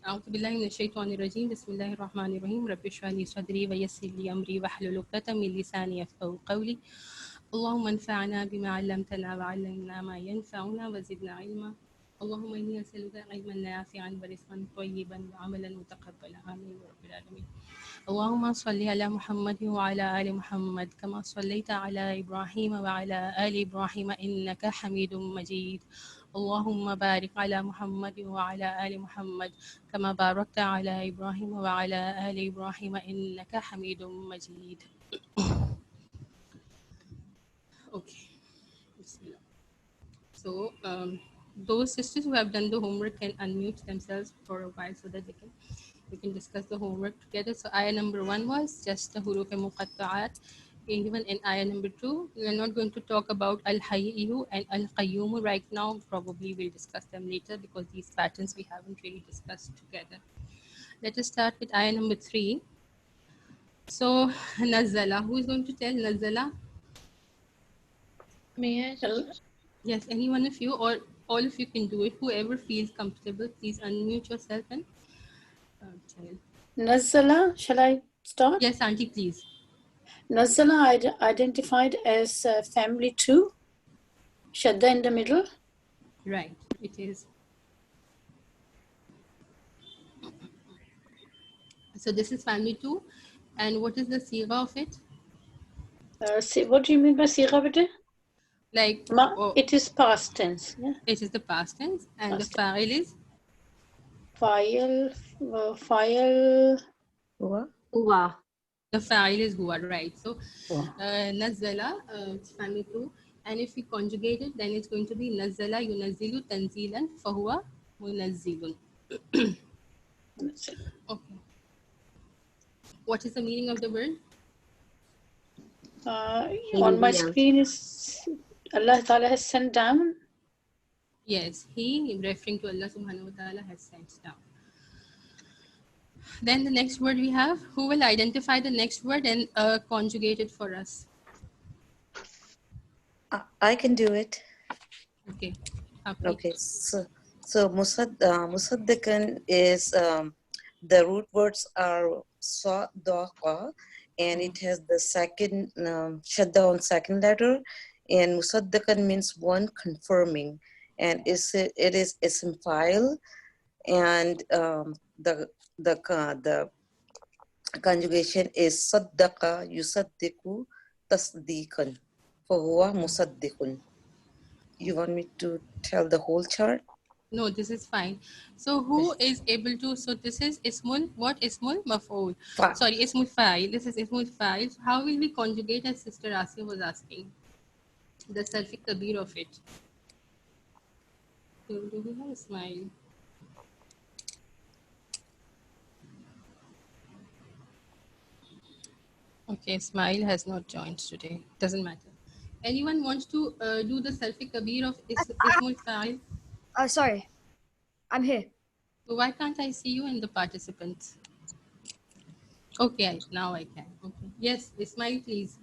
أعوذ بالله من الشيطان الرجيم بسم الله الرحمن الرحيم رب اشرح لي صدري ويسر لي أمري واحلل عقدة من لساني يفقهوا قولي اللهم انفعنا بما علمتنا وعلمنا ما ينفعنا وزدنا علما اللهم إني أسألك علما نافعا ورزقا طيبا وعملا متقبلا آمين يا رب العالمين اللهم صل على محمد وعلى آل محمد كما صليت على إبراهيم وعلى آل إبراهيم إنك حميد مجيد اللهم بارك على محمد وعلى آل محمد كما باركت على إبراهيم وعلى آل إبراهيم إنك حميد مجيد. Okay. Bismillah. So, those sisters who have done the homework can unmute themselves for a while so that we can discuss the homework together. So, ayah number 1 was just the huruf muqatta'at. Even in ayah number 2, we are not going to talk about al-hayyu and al-qayyum right now. Probably we'll discuss them later because these patterns we haven't really discussed together. Let us start with ayah number 3. So, Nazala, who is going to tell Nazala? May I? Yes, any one of you or all of you can do it. Whoever feels comfortable, please unmute yourself and tell. Nazala, shall I start? Yes, Auntie, please. Nazala identified as family 2, Shadda in the middle. Right, it is. So this is family 2. And what is the sigha of it? What do you mean by sigha, beta? Like, it is past tense. Yeah? It is the past tense. And Past the fa'il is? Fa'il. Huwa. The fa'il is huwa, right. So, nazala, it's family 2. And if we conjugate it, then it's going to be nazala yunazzilu tanzilan fahuwa munazzilun. Okay. What is the meaning of the word? On my screen is Allah Ta'ala has sent down. Yes, he, referring to Allah subhanahu wa ta'ala, has sent down. Then the next word we have, who will identify the next word and conjugate it for us? I can do it. Okay. Okay, so musaddiqan is the root words are sadaqa, and it has the second shadda on second letter, and musaddiqan means one confirming, and it is ism file, and the conjugation is saddaqa yusaddiqu tasdiqan, fahuwa musaddiqun. You want me to tell the whole chart? No, this is fine. So who is able to, so this is ismul, what ismul maf'ul? Sorry, ismul fa'il. This is ismul fa'il. So how will we conjugate, as Sister Asya was asking? The self kabir of it. Do we have a smile? Okay, Smile has not joined today. Doesn't matter. Anyone wants to do the selfie kabir of Ismul Fa'il? Sorry, I'm here. Why can't I see you in the participants? Okay, now I can. Okay. Yes, Ismail, please.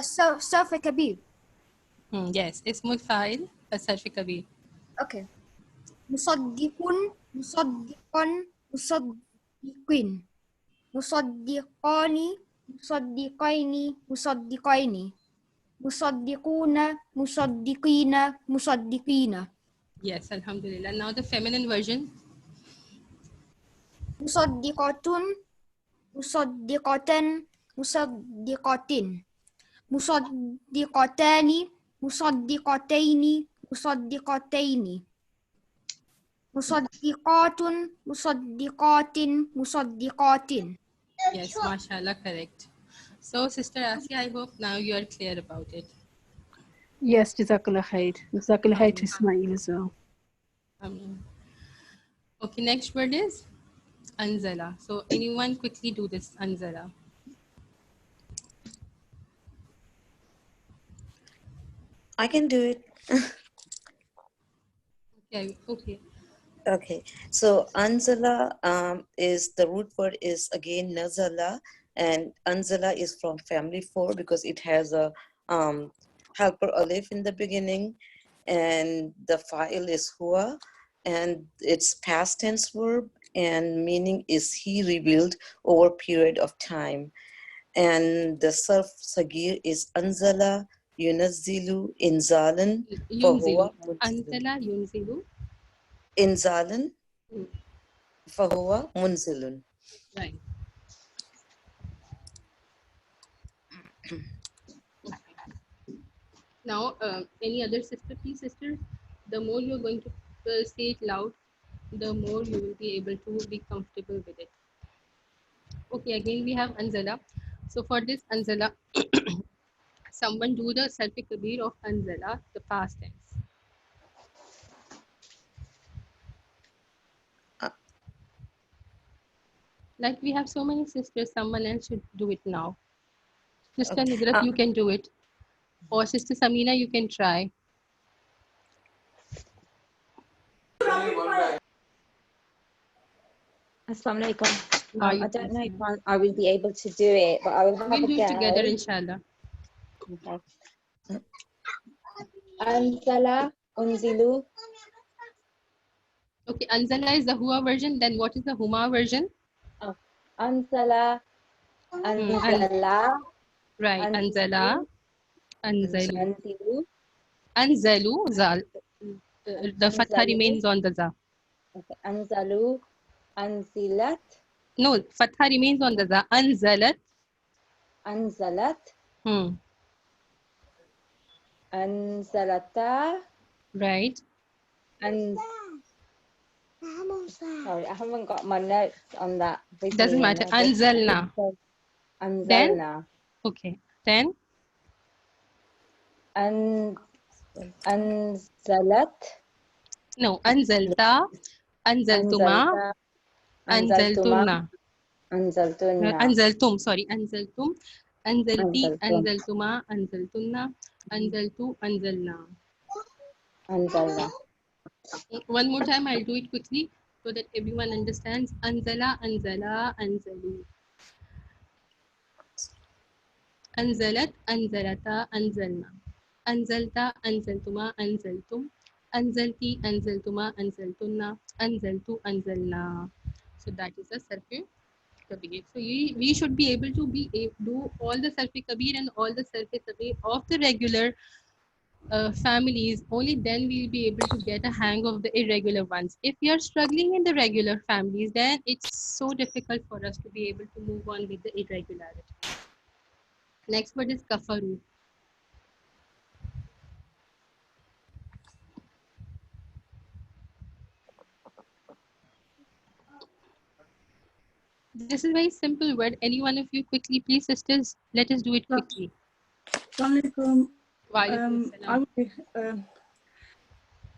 Selfie kabir. Yes, Ismul Fa'il, selfie kabir. Okay. Musaddiqun, musaddiqan, musaddiqin. Musaddiqani, musaddiqaini, musaddiqaini. Musaddiquna, musaddiqina, musaddiqina. Yes, Alhamdulillah. Now the feminine version. Musaddiqatun, musaddiqatan, musaddiqatin. Musaddiqatani, musaddiqataini, musaddiqataini. Musaddiqatun, musaddiqatin, musaddiqatin. Yes, mashallah, correct. So, Sister Asya, I hope now you are clear about it. Yes, Jazakallah khair. Jazakallah khair to Ismail as well. Okay, next word is Anzala. So, anyone quickly do this, Anzala. I can do it. Okay. Okay, so Anzala is the root word is again Nazala, and Anzala is from family 4 because it has a helper alif in the beginning, and the fa'il is huwa, and it's past tense verb, and meaning is he revealed over a period of time. And the sarf sagir is anzala yunazzilu inzalan Yunzilu. fahuwa munzilun. Anzala yunzilu. Inzalan Mm. fahuwa munzilun. Right. Now, any other sister, please, sister? The more you're going to say it loud, the more you will be able to be comfortable with it. Okay, again we have Anzala. So for this Anzala, someone do the Sarf Kabir of Anzala, the past tense. Like we have so many sisters, someone else should do it now. Sister Nidrat, you can do it. Or Sister Samina, you can try. Assalamu alaikum. Why I don't know if I will be able to do it, but I will have We'll a do go. it together, inshallah. Okay. Anzala, unzilu. Okay, Anzala is the Hua version. Then what is the Huma version? Oh, Anzala, anzala, Right, Anzala, Anzalu. anzilu. Anzalu, Zal. The Fatha Anzalu. remains on the Za. Okay. Anzalu, anzilat, No, Fatha remains on the Za. Anzalat. anzalat, anzalata, Right. Sorry, I haven't got my notes on that. Doesn't matter. Anzalna. Then? Anzalna. Okay. Then? Anzalat. No. Anzalta. Anzaltuma. Anzaltunna. Anzaltunna. Anzaltum. Sorry. Anzaltum. Anzalti. Anzaltum. Anzaltuma. Anzaltunna. Anzaltu. Anzalna. Anzalna. One more time, I'll do it quickly so that everyone understands. Anzala, Anzala, Anzalu. Anzalat, Anzalata, Anzalna. Anzalta, Anzaltuma, Anzaltum. Anzalti, Anzaltuma, Anzaltunna. Anzaltu, Anzalna. So that is the Sarf Kabir. So we should be able to do all the Sarf Kabir and all the Sarf Sagir of the regular families. Only then we'll be able to get a hang of the irregular ones. If we are struggling in the regular families, then it's so difficult for us to be able to move on with the irregularity. Next word is kafaru. This is a very simple word. Any one of you quickly, please, sisters, let us do it quickly. Assalamualaikum. Walaikum I assalam.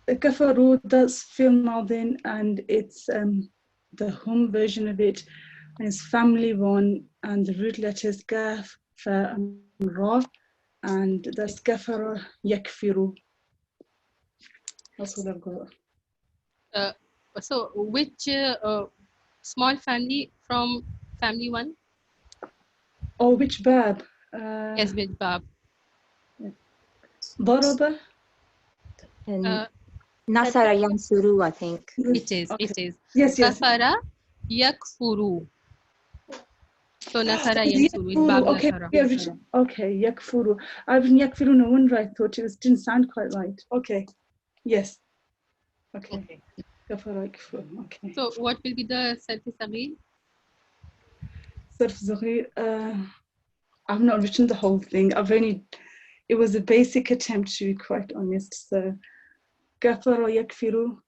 would Kafaru, that's film Maldin, and it's the home version of it, and it's family one, and the root letters Kaf, Fa, and Ra, and that's Kafara Yakfiru. That's what I've got. So which small family from family one? Oh, which Bab? Yes, with Bab. Daraba? Nasara yansuru, I think. It is. Okay. It is. Yes, yes. Kafara yakfuru. So Nasara yansuru. It's Bab Okay, Nasara. yeah, okay, Yakfuru. I've been Yakfuru, no wonder I thought it didn't sound quite right. Okay, yes. Okay. Kafara Yakfuru, okay. So what will be the Sarf Sagir? Sarf Zaghir, I've not written the whole thing. It was a basic attempt, to be quite honest. So, Kafara Yakfiru.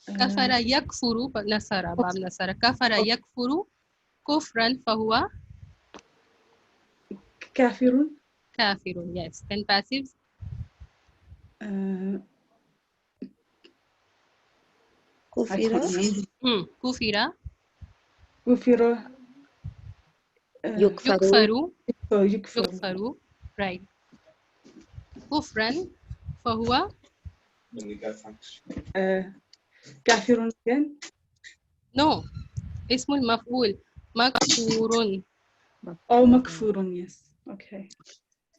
Kafara yakfuru, Nasara, Bab Nasara. Kafara yakfuru, kufran fahuwa Kafirun. kafirun. Yes. Then passives. Kufira. Kufira. Kufira. Yukfaru. Oh, Yukfaru. Yukfaru. Right. Kufran fahuwa Kafirun again. no. Ismul maf'ul. Makfurun. Oh, Makfurun, yes. Okay.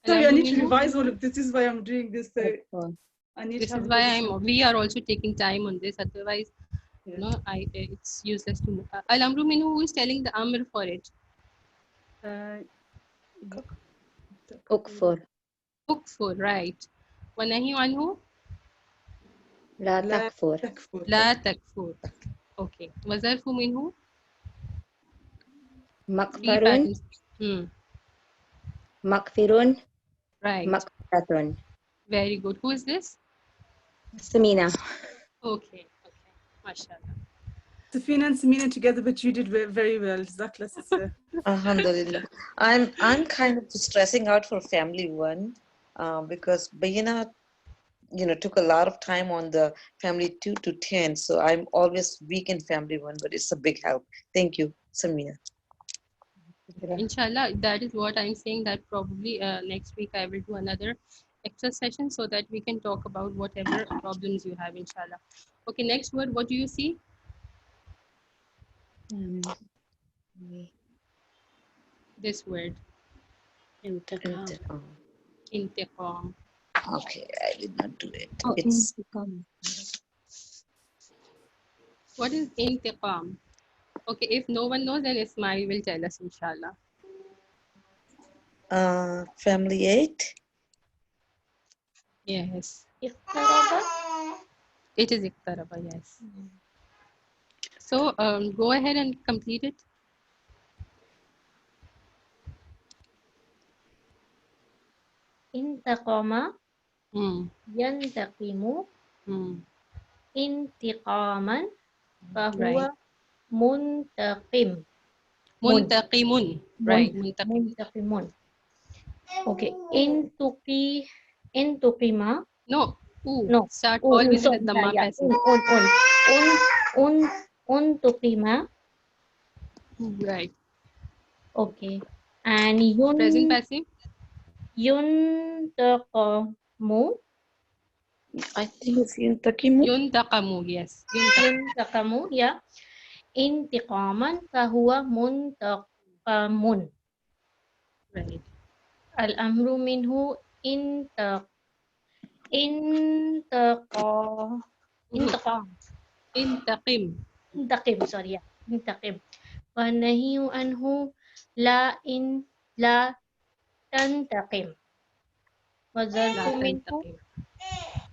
Sorry, I need to Minhu. revise all of this. This is why I'm doing this. So I need This to have is a why look. we are also taking time on this. Otherwise, Yeah. no, it's useless to. Al amru minhu, who is telling the amr for it? أكفر Ukfur, right? Wa nahi anhu, لا لا تكفر تكفر. la takfur. Okay. Wa zarfu minhu, 3 مغفر patterns. مغفر Right. مغفرة. Very good. Who is this? سمينة. Okay. Okay. MashaAllah. Safina and Samina together, but you did very well. Jazakallah, sister. Alhamdulillah. I'm kind of stressing out for family one because Bayina, took a lot of time on the family 2 to 10. So I'm always weak in family one, but it's a big help. Thank you, Samina. Inshallah, that is what I'm saying, that probably next week I will do another extra session so that we can talk about whatever problems you have, inshallah. Okay, next word, what do you see? This word, انتقام. intiqam. Okay, I did not do it. Oh, It's What is intiqam? Okay, if no one knows, then Ismail will tell us, inshallah. family 8. Yes, اقترب. it is iqtaraba, yes. So go ahead and complete it. انتقم Hmm. ينتقم Hmm. انتقاما فهو Right. منتقم. Muntaqimun. Right, muntaqim. منتقم. Okay. انتقم. No, No. start always with Sorry, the dhamma yeah. passive. انتقم. Right. Okay. And Present passive. ينتقم. I think it's ينتقم. Yuntaqamu, yes. ينتقم yeah. انتقاما فهو منتقم. Right. الأمر منه انتقام. Intaqim. انتقم sorry yeah. انتقم. والنهي عنه لا تنتقم. والظرف La منه tantaqim.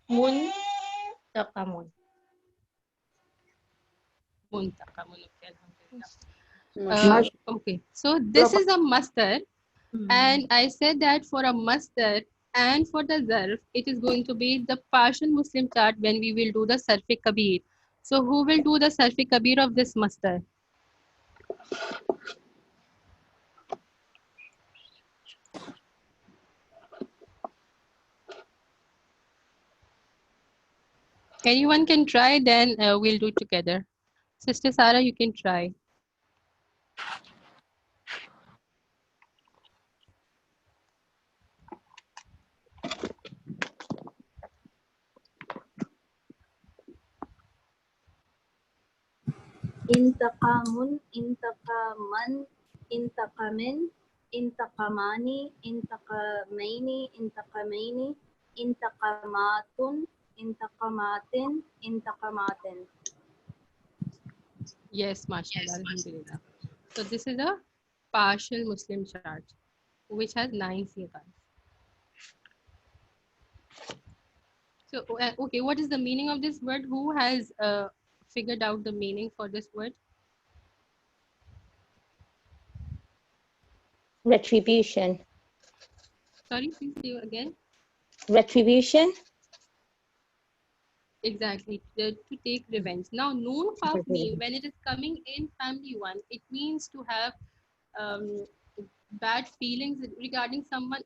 منتقم. Muntaqamun. Okay, alhamdulillah. MashaAllah. Okay, so this is a masdar, and I said that for a masdar and for the zarf, it is going to be the partial Muslim chart when we will do the sarf-e kabir. So who will do the sarf-e kabir of this masdar? Anyone can try, then we'll do it together. Sister Sarah, you can try. انتقام انتقاما انتقام انتقامان انتقامين انتقامين انتقامات انتقامات انتقامات. Yes, mashallah, alhamdulillah. So this is a partial Muslim chart, which has 9 sighas. So, okay, what is the meaning of this word? Who has figured out the meaning for this word? Retribution. Sorry, please say again. Retribution. Exactly, to take revenge. Now, noon khaf mean, when it is coming in family one, it means to have bad feelings regarding someone,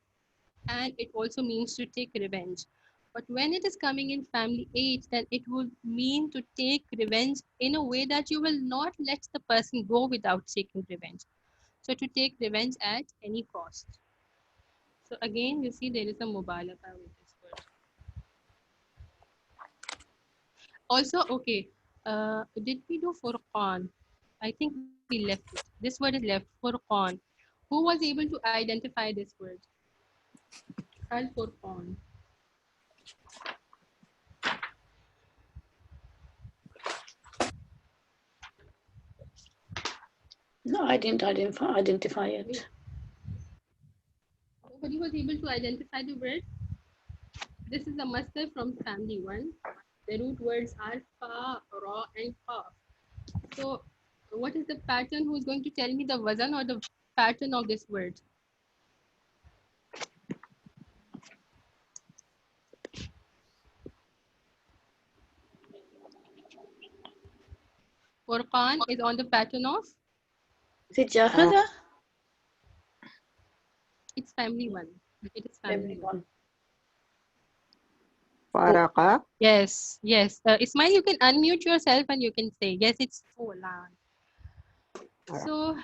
and it also means to take revenge. But when it is coming in family 8, then it would mean to take revenge in a way that you will not let the person go without taking revenge. So to take revenge at any cost. So again, you see there is a mubalagha with this word. Also, okay, did we do Furqan? I think we left it. This word is left, Furqan. Who was able to identify this word? Al Furqan. No, I didn't identify it. Nobody was able to identify the word. This is a master from family 1. The root words are fa, ra, and qaf. So, what is the pattern? Who is going to tell me the wazan or the pattern of this word? Furqan is on the pattern of? Is it Jahada? It's family 1. It is family 1. Faraqa. Yes, yes. Ismail, you can unmute yourself and you can say, yes, it's Fulan. So,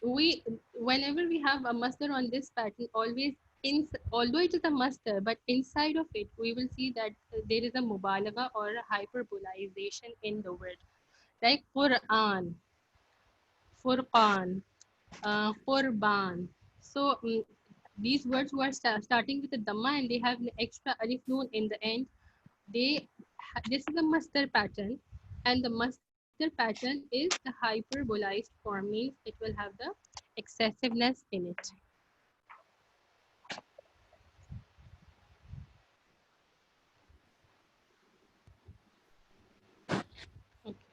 whenever we have a master on this pattern, always, although it is a master, but inside of it, we will see that there is a mubalagha or a hyperbolization in the word. Like Quran, Furqan, Qurban. So, these words who are starting with a dhamma and they have an extra alif noon in the end, this is a master pattern, and the master pattern is the hyperbolized form, means it will have the excessiveness in it. Okay.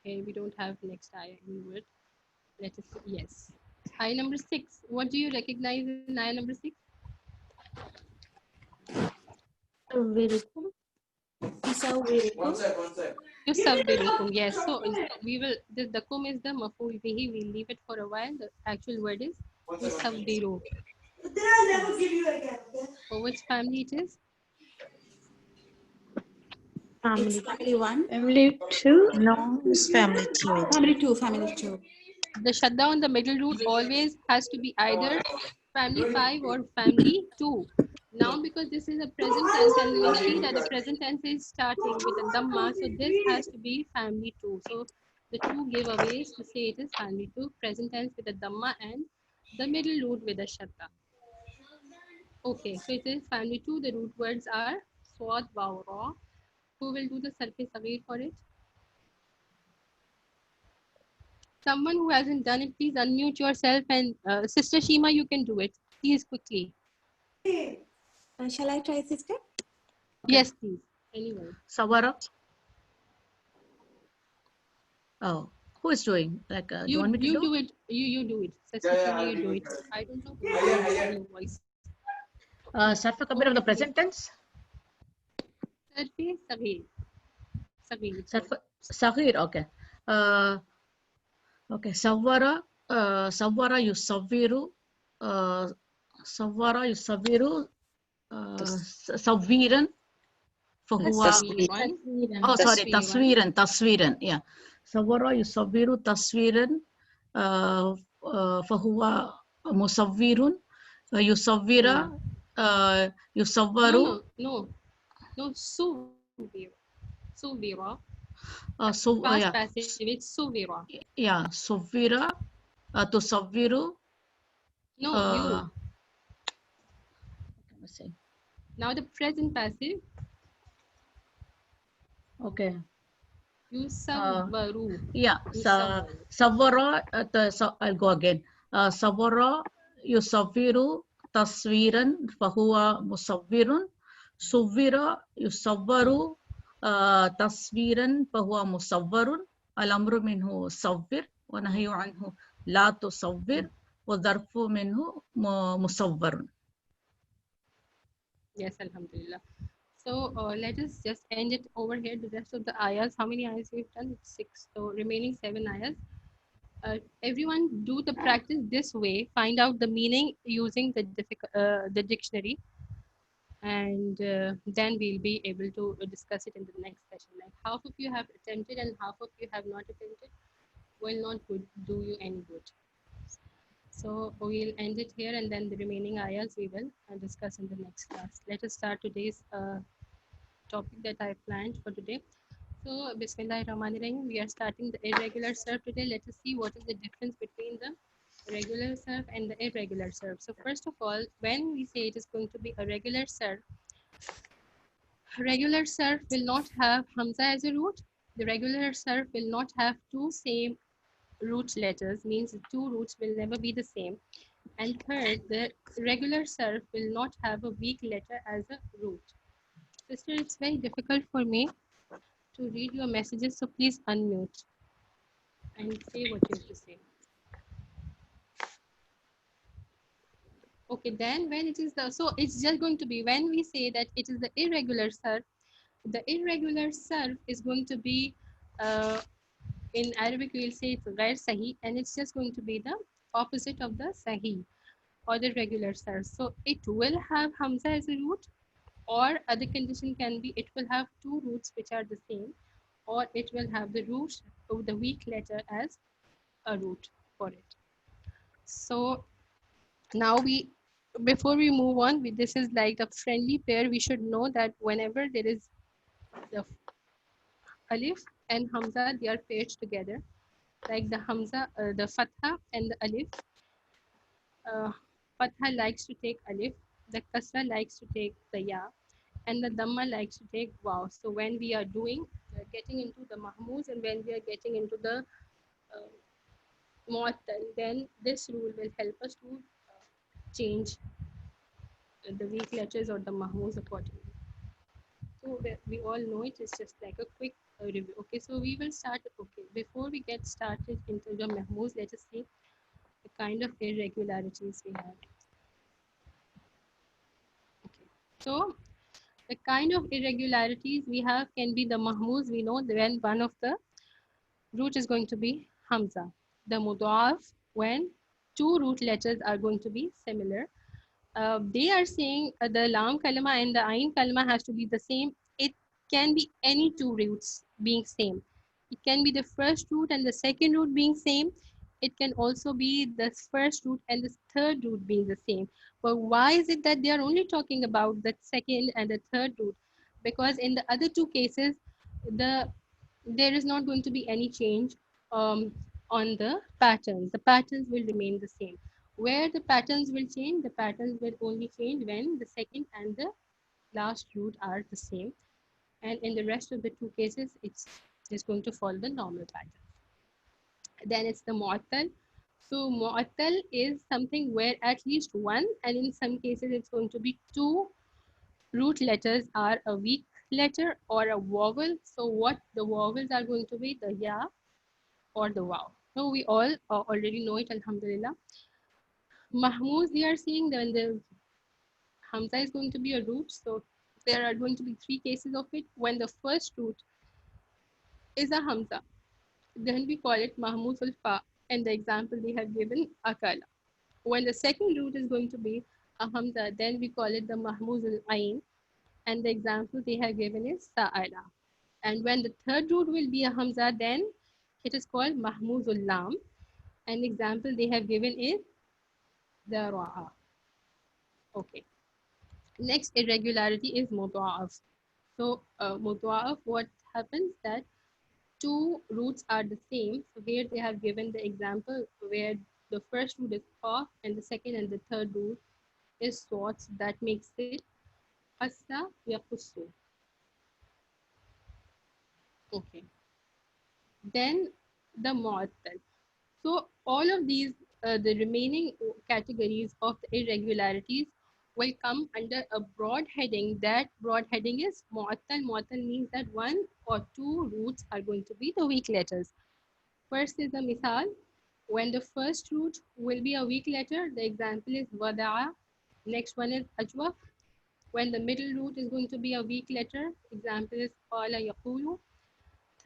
Okay, we don't have next ayah in word. Let us see. Yes. Ayah number 6. What do you recognize in ayah number 6? Yusavvirukum. Yes. So we will. The kum is the maful bihi. We'll leave it for a while. The actual word is yusavviru. For which family it is? Family. Family 1. Family 2? No, it's family 2. Family 2. Family 2. The shadda on the middle root always has to be either family 5 or family 2. Now, because this is a present tense and we will see that the present tense is starting with a dhamma, so this has to be family 2. So the two giveaways to say it is family 2, present tense with a dhamma and the middle root with a shadda. Okay, so it is family 2. The root words are swad, waw, ra. Who will do the sarf saghir for it? Someone who hasn't done it, please unmute yourself, and Sister Shima, you can do it. Please, quickly. Shall I try, sister? Yes, please. Anyone. Sawara. Oh, who is doing? Like, do you want me to You do it. You do it. Sister Shima, you do it. I don't know your voice. Sarfa Kabir of the present tense? Sarfi saghir. Saghir. Sarfa Saghir, okay. Okay, Sawara, Sawara Yusaviru, Sawara Yusaviru, Saviran, Fahuwa. Tasviran. Oh, sorry, Tasviran. Tasviran, yeah. Sawara Yusaviru Tasviran, Fahuwa Musawirun, Yusavira, Yusavaru. No. Suvira. Suvira. So, Past yeah. passive, it's Suvira. Yeah, Suvira, Tusaviru. No, you. Let me see. Now the present passive. Okay. Yusavvaru. Yeah, Savara, I'll go again. Savara Yusaviru Tasviran Fahuwa Musawirun. Suvira Yusavaru Tasviran Fahuwa Musawwarun. Al-amru minhu Savir wa nahyu anhu la tusawwir wa dharfu minhu musawwarun. Yes, alhamdulillah. So let us just end it over here. The rest of the ayahs, how many ayahs we've done? 6. So remaining 7 ayahs. Everyone do the practice this way. Find out the meaning using the dictionary, and then we'll be able to discuss it in the next session. Like half of you have attempted and half of you have not attempted will not do you any good. So we'll end it here, and then the remaining ayahs we will discuss in the next class. Let us start today's topic that I planned for today. So Bismillahirrahmanirrahim, we are starting the irregular surf today. Let us see what is the difference between the regular surf and the irregular surf. So first of all, when we say it is going to be a regular surf will not have Hamza as a root. The regular surf will not have two same root letters means the two roots will never be the same. And third, the regular surf will not have a weak letter as a root. Sister, it's very difficult for me to read your messages, so please unmute and say what you have to say. Okay, then when it is the, so it's just going to be, when we say that it is the irregular surf, the irregular surf is going to be, in Arabic we'll say it's ghair sahi, and it's just going to be the opposite of the sahi or the regular surf. So it will have hamza as a root, or other condition can be it will have two roots which are the same, or it will have the root of the weak letter as a root for it. So now before we move on, this is like a friendly pair. We should know that whenever there is the alif and hamza, they are paired together. Like the hamza, the fatha and the alif. Fatha likes to take alif, the kasra likes to take the ya, and the dhamma likes to take wow. So when we are getting into the mahmuz, and when we are getting into the mu'attal, then this rule will help us to change the weak letters or the mahmuz accordingly. So we all know it is just like a quick review. Okay, so we will start. Okay, before we get started into the mahmuz, let us see the kind of irregularities we have. Okay, so the kind of irregularities we have can be the mahmuz. We know when one of the root is going to be hamza. The mudaf, when two root letters are going to be similar. They are saying the lam kalima and the ain kalima has to be the same. It can be any two roots being same. It can be the first root and the second root being same. It can also be the first root and the third root being the same. But why is it that they are only talking about the second and the third root? Because in the other two cases, there is not going to be any change on the patterns. The patterns will remain the same. Where the patterns will change, the patterns will only change when the second and the last root are the same. And in the rest of the two cases, it's just going to follow the normal pattern. Then it's the mu'attal. So mu'attal is something where at least one, and in some cases it's going to be two root letters are a weak letter or a vowel. So what the vowels are going to be, the ya or the waw. So we all already know it, alhamdulillah. Mahmuz, they are saying that the hamza is going to be a root. So there are going to be three cases of it. When the first root is a hamza, then we call it mahmuz al-fa. And the example they have given, akala. When the second root is going to be a hamza, then we call it the mahmuz al-ain. And the example they have given is sa'ala. And when the third root will be a hamza, then it is called mahmuz al-lam. An example they have given is dara'a. Okay. Next irregularity is mudha'af. So mudha'af, what happens that two roots are the same. So here they have given the example where the first root is qaf and the second and the third root is swat. That makes it qassa yaqussu. Okay. Then the mu'attal. So all of these, the remaining categories of the irregularities will come under a broad heading. That broad heading is mu'attal. Mu'attal means that one or two roots are going to be the weak letters. First is the misal. When the first root will be a weak letter, the example is wada'a. Next one is ajwaf. When the middle root is going to be a weak letter, example is qala yaqulu.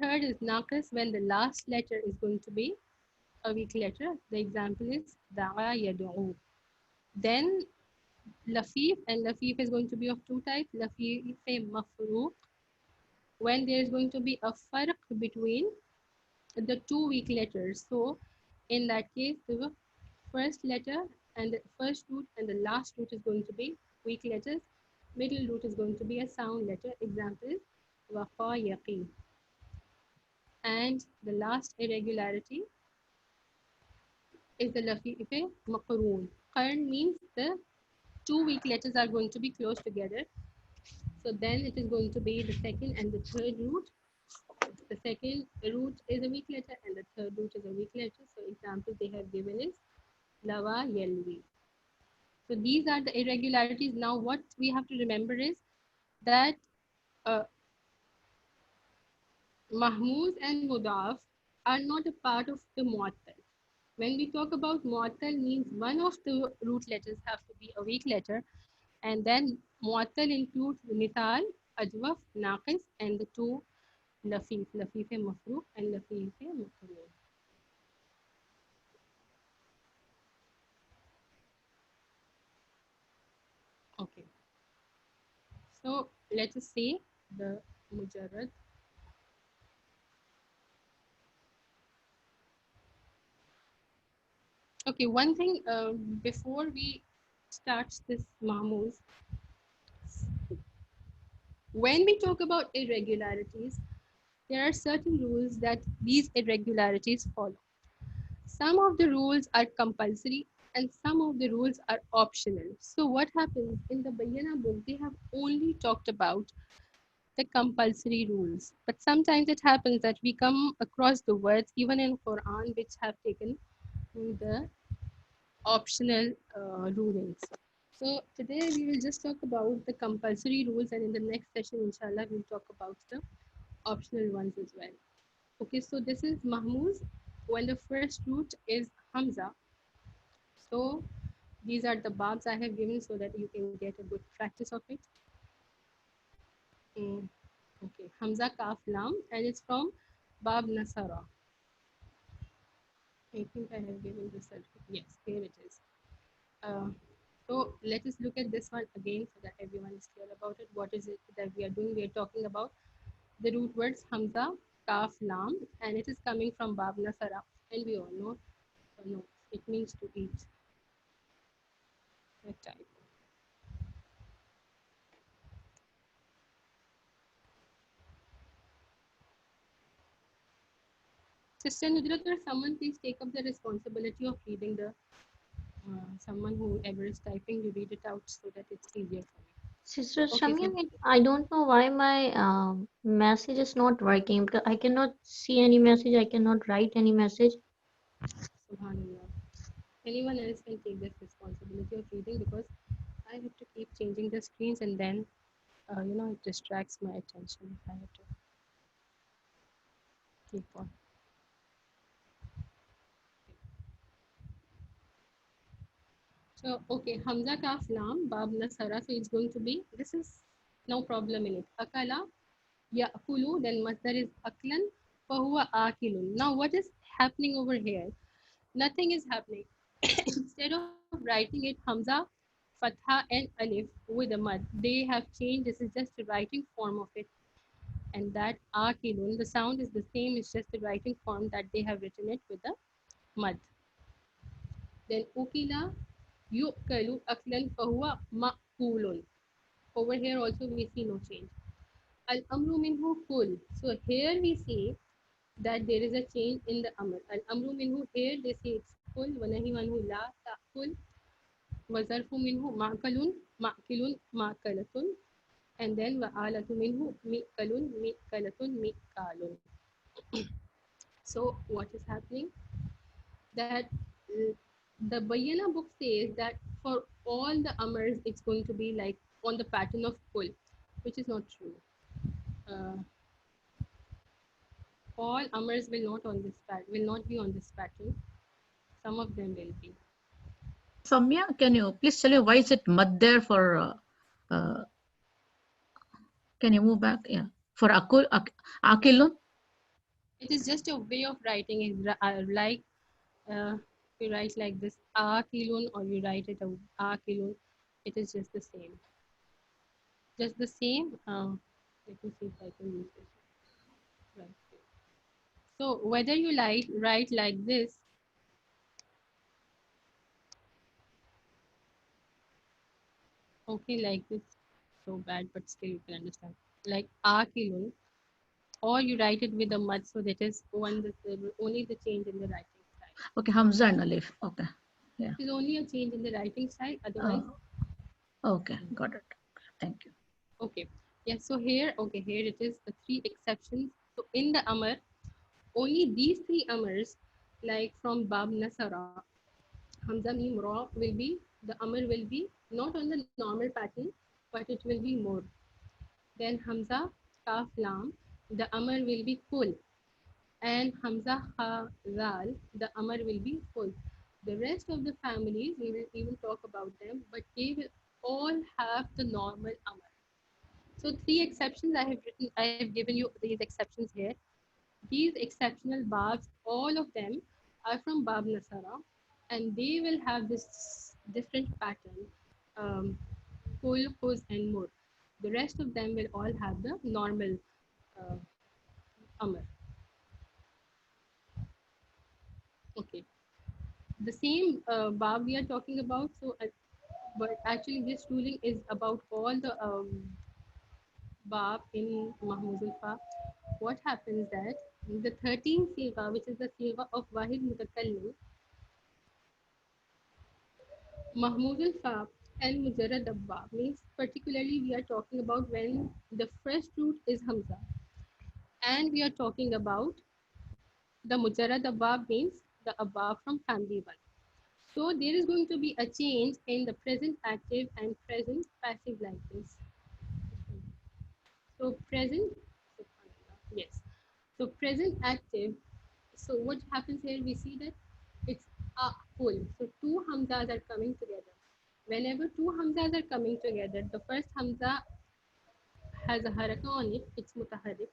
Third is naqis, when the last letter is going to be a weak letter. The example is da'a yad'u. Then lafif, and lafif is going to be of two types. Lafif mafruq, when there is going to be a farq between the two weak letters. So in that case, the first letter and the first root and the last root is going to be weak letters. Middle root is going to be a sound letter. Example is waqa yaqi. And the last irregularity is the lafife maqroon. Qarn means the two weak letters are going to be close together. So then it is going to be the second and the third root The second root is a weak letter and the third root is a weak letter. So example they have given is Lava Yelwi. So these are the irregularities. Now what we have to remember is that Mahmuz and Mudaf are not a part of the Mu'attal. When we talk about Mu'attal means one of the root letters have to be a weak letter, and then Mu'attal includes Mithal, Ajwaf, Naqis, and the two Lafif, Lafif-e Mafruq and Lafif-e Muqarrar. Okay. So let us see the Mujarrad. Okay, one thing before we start this Mahmuz, when we talk about irregularities, there are certain rules that these irregularities follow. Some of the rules are compulsory and some of the rules are optional. So what happens in the Bayyana book, they have only talked about the compulsory rules. But sometimes it happens that we come across the words even in Quran which have taken the optional rulings. So today we will just talk about the compulsory rules, and in the next session, inshallah, we'll talk about the optional ones as well. Okay, so this is Mahmuz when the first root is Hamza. So these are the babs I have given so that you can get a good practice of it. Okay, Hamza Kaf Lam, and it's from Bab Nasara. I think I have given this. Yes, here it is. So let us look at this one again so that everyone is clear about it. What is it that we are doing? We are talking about the root words Hamza, Kaf, Lam, and it is coming from Bab Nasara. And we all know, it means to eat. That type. Sister Nudrat, or someone please take up the responsibility of reading the, someone whoever is typing, you read it out so that it's easier for me. Sister Okay, Shamia, so I don't know why my message is not working because I cannot see any message. I cannot write any message. Subhanallah. Anyone else can take this responsibility of reading because I have to keep changing the screens and then, it distracts my attention if I have to keep on. So, okay, Hamza Kaf Lam, Bab Nasara. So it's going to be, this is no problem in it. Akala, Ya'kulu, then Masdar is Aklan, Fahuwa Akilun. Now, what is happening over here? Nothing is happening. Instead of writing it Hamza, Fatha, and Alif with a mud, they have changed. This is just the writing form of it. And that Akilun, the sound is the same, it's just the writing form that they have written it with the mud. Then Ukila, Yukalu, Aklan, Fahuwa, Ma'kulun. Over here also we see no change. Al Amru Minhu Kul. So here we see that there is a change in the Amr. Al Amru Minhu, here they say it's Kul, Wanahi Manhu La Ta'kul, Wazarfu Minhu Ma'kalun, Ma'kilun, Ma'kalatun, and then Wa'alatu Minhu Mi'kalun, Mi'kalatun, Mi'kalun. So what is happening? That the Bayyana book says that for all the Amrs, it's going to be like on the pattern of Kul, which is not true. All Amrs will not be on this pattern. Some of them will be. Samya, can you please tell me why is it mud there for? Can you move back? Yeah, for akilun. It is just a way of writing. It's like you write like this akilun, or you write it akilun. It is just the same. Just the same. Let me see if I can use this. Right. So whether you write like this, okay, like this, so bad, but still you can understand. Like akilun, or you write it with a mud, so that is only the change in the writing style. Okay, Hamza and Alif. Okay, yeah. It is only a change in the writing style. Otherwise, okay, got it. Thank you. okay, yeah. So here, okay, here it is the three exceptions So in the Amr, only these three Amrs, like from Bab Nasara, Hamza Mim Ra will be, the Amr will be not on the normal pattern, but it will be more. Then Hamza Kaf Lam, the Amr will be full. And Hamza Ha Zal, the Amr will be full. The rest of the families, we will even talk about them, but they will all have the normal Amr. So three exceptions I have written, I have given you these exceptions here. These exceptional babs, all of them are from Bab Nasara, and they will have this different pattern, full, khuz, and more. The rest of them will all have the normal Amr. Okay. The same Bab we are talking about, so but actually this ruling is about all the Bab in Mahmuzul Fa. What happens that the 13th Siga, which is the Siga of Wahid Mutakallim, Mahmuzul Fa and Mujarrad Abba means particularly we are talking about when the first root is Hamza, and we are talking about the Mujarrad Abba means the Abba from family one. So there is going to be a change in the present active and present passive like this. So present, yes. So present active. So what happens here? We see that it's full. So two Hamzas are coming together. Whenever two Hamzas are coming together, the first Hamza has a haraka on it, it's mutaharrik,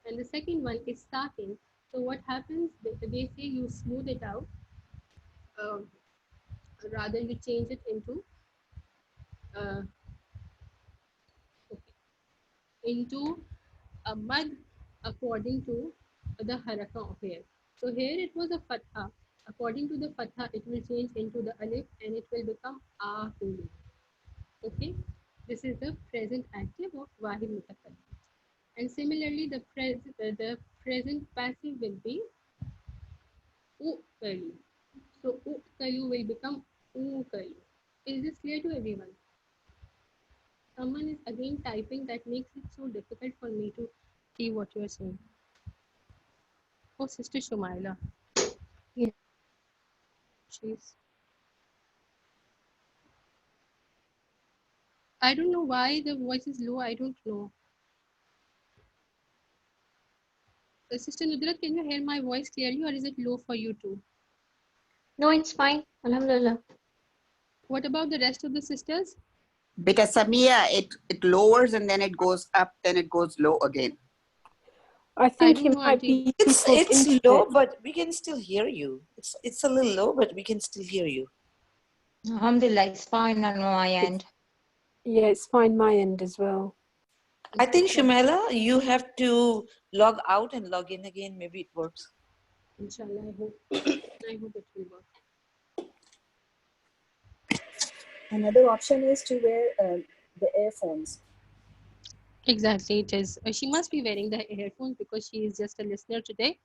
and the second one is sakin. So what happens? They say you smooth it out. Rather you change it into a mad according to the haraka here. So here it was a fatha. According to the fatha, it will change into the alif and it will become akulu. Okay, this is the present active of wahid mutakallim. And similarly, the present passive will be ukalu. So ukalu will become ukalu. Is this clear to everyone? Someone is again typing, that makes it so difficult for me to see what you are saying. Oh, Sister Shumaila. Yes. Jeez. I don't know why the voice is low. I don't know. Sister Nudrat, can you hear my voice clearly, or is it low for you too? No, it's fine. Alhamdulillah. What about the rest of the sisters? Because Samia, it lowers and then it goes up, then it goes low again. I think it know, might Auntie. be It's people's low, internet. but we can still hear you. It's a little low, but we can still hear you. Alhamdulillah, it's fine on my end. Yeah, it's fine my end as well. I think, Shumela, you have to log out and log in again. Maybe it works. Inshallah, I hope it will work. Another option is to wear the earphones. Exactly, it is. She must be wearing the earphones because she is just a listener today.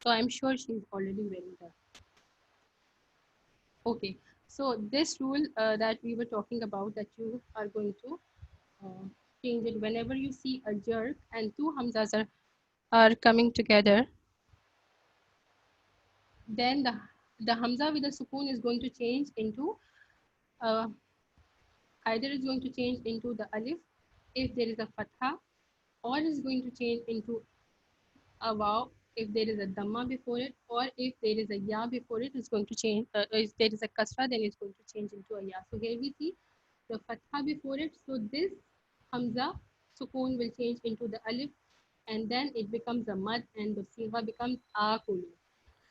So I'm sure she's already wearing that. Okay, so this rule that we were talking about, that you are going to change it whenever you see a jerk and two Hamzas are coming together, then the Hamza with the Sukoon is going to change into either it's going to change into the Alif if there is a Fatha, or is going to change into a Waw if there is a Dhamma before it, or if there is a Ya before it, it's going to change. If there is a Kasra, then it's going to change into a Ya. So here we see the Fatha before it. So this Hamza Sukoon will change into the Alif, and then it becomes a Mad, and the Sigha becomes Akulu.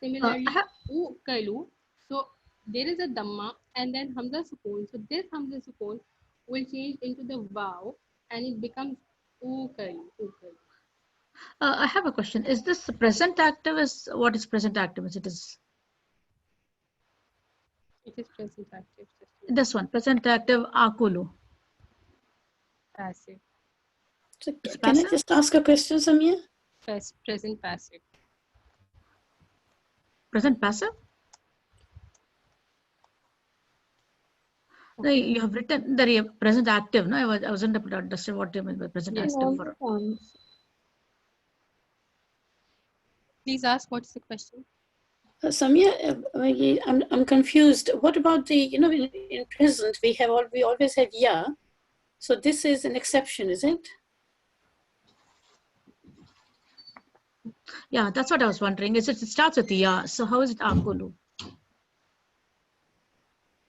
Similarly, Ukalu. So there is a Dhamma and then Hamza Sukoon. So this Hamza Sukoon will change into the Waw, and it becomes Ukalu. I have a question. Is this present active? Is what is present active? It is present active. This one, present active akulu. Passive. So can I just ask a question, Samia? Present passive. Present passive? No, you have written the present active. No, I wasn't able to understand what you mean by present active. Please ask, what's the question? Samia, I'm confused. What about the, in present we always have ya. So this is an exception, is it? Yeah, that's what I was wondering. It starts with ya. So how is it akulu?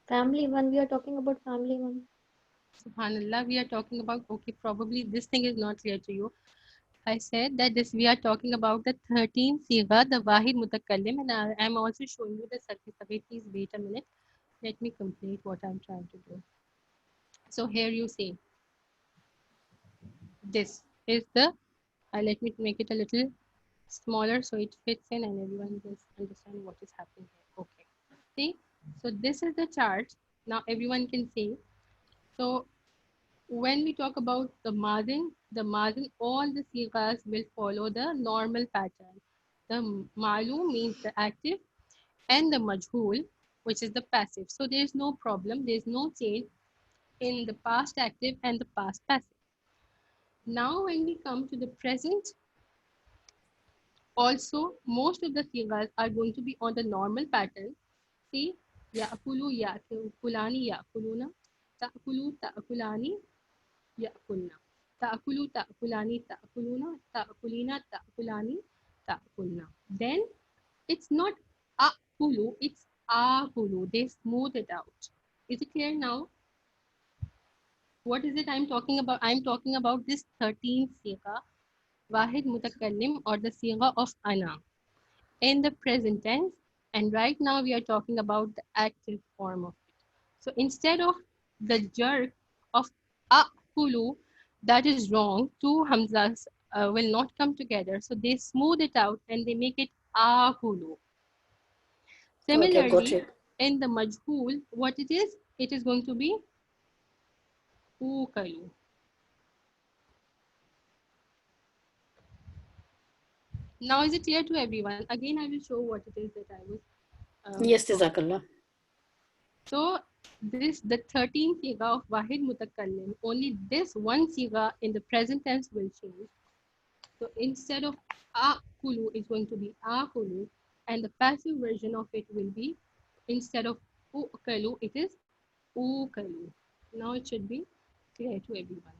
Family one, we are talking about family one. Subhanallah, we are talking about, okay, probably this thing is not clear to you. I said that we are talking about the 13th sigha, the Wahid Mutakallim, and I'm also showing you the Sarfi Saghir. Please wait a minute. Let me complete what I'm trying to do. So here you see, this is the, let me make it a little smaller so it fits in and everyone can understand what is happening here. Okay. See, so this is the chart. Now everyone can see. So when we talk about the madin, all the sighas will follow the normal pattern. The ma'lum means the active and the majhul, which is the passive. So there is no problem. There is no change in the past active and the past passive. Now when we come to the present, also most of the sighas are going to be on the normal pattern. See, ya'kulu, ya'kulani, ya'kuluna, ta'kulu, ta'kulani, ya'kulna. Ta'kulu, ta'kulani, ta'kuluna, ta'kulina, ta'kulani, ta'kulna. Then it's not akulu, it's akulu. They smooth it out. Is it clear now? What is it I'm talking about? I'm talking about this 13th sigha, Wahid Mutakallim, or the sigha of ana, in the present tense. And right now we are talking about the active form of it. So instead of the jerk of akulu, that is wrong. Two hamzas will not come together. So they smooth it out and they make it akulu. Similarly, Okay, got it. in the majhul, what it is? It is going to be ukalu. Now is it clear to everyone? Again, I will show what it is that I was. Yes, Jazakallah. So this, the 13th sigha of Wahid Mutakallim, only this one sigha in the present tense will change. So instead of akulu, it's going to be akulu, and the passive version of it will be, instead of ukalu, it is ukalu. Now it should be clear to everyone.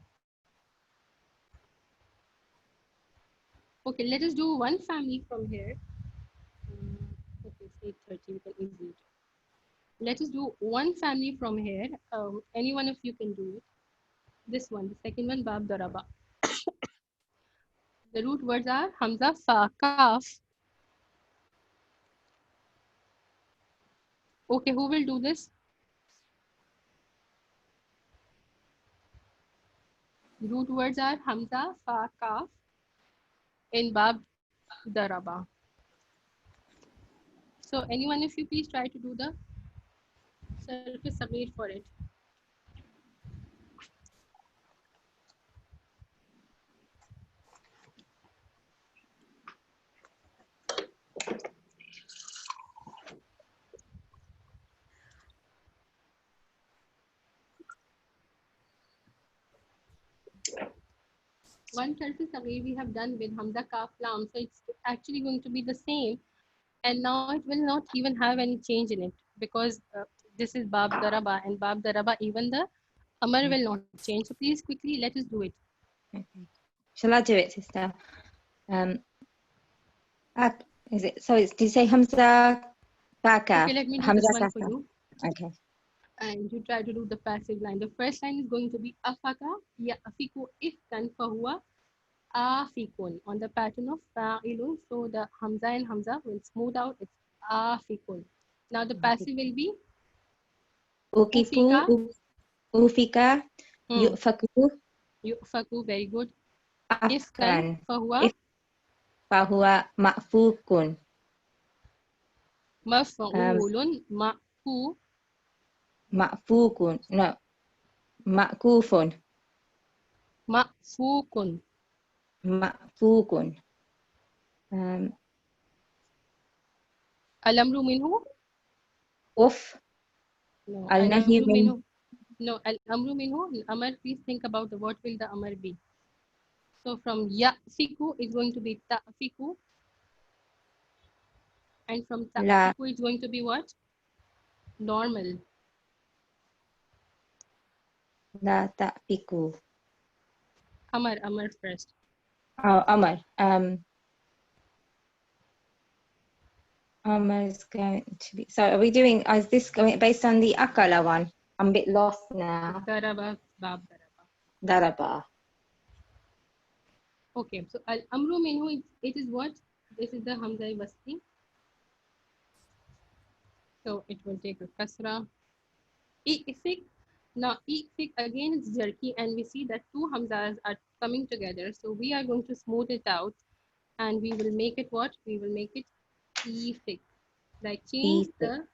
Okay, let us do one family from here. Okay, it's 8:30, we can easily do. Let us do one family from here. Any one of you can do it. This one, the second one, Bab Daraba. The root words are Hamza, Fa, Kaf. Okay, who will do this? The root words are Hamza, Fa, Kaf in Bab Daraba. So anyone, if you please try to do the Sarfi Saghir for it. One Sarfi Saghir we have done with Hamza, Kaf, Lam. So it's actually going to be the same. And now it will not even have any change in it because this is Bab Daraba, and Bab Daraba, even the Amar will not change. So please quickly let us do it. Okay. Shall I do it, sister? Is it? So it's, did you say Hamza, Baka? Okay, let me do Hamza, this one for Kaka. you. Okay. And you try to do the passive line. The first line is going to be Afaka, ya afiku ifkan fahuwa afikun, on the pattern of fa'ilun. So the Hamza and Hamza will smooth out. It's afikun. Now the passive will be Ukifu, Ufika, Yufaku, Yufaku, very good. Afkan, Ifkan fahuwa Fahuwa Ma'fukun. maf'ulun ma'fu. Ma'fukun. No. Ma'kufun. Ma'fukun. Ma'fukun. Al-amru minhu? Uf. No. Al-nahyu Al-amru min. minhu. No. Al-amru minhu. Amar, please think about what will the amar be. So from ya'fiku is going to be ta'fiku. And from La. ta'fiku, it's going to be what? Normal. La ta'fiku. Amar first. Oh, Amar. Amar is going to be. So are we doing? Is this going based on the akala one? I'm a bit lost now. Daraba, bab daraba. Daraba. Okay, so al-amru minhu, it is what? This is the hamza wasti. So it will take a kasra. I'fik. Now i'fik again it's jerky, and we see that two hamzas are coming together. So we are going to smooth it out, and we will make it what? We will make it i'fik. Like change the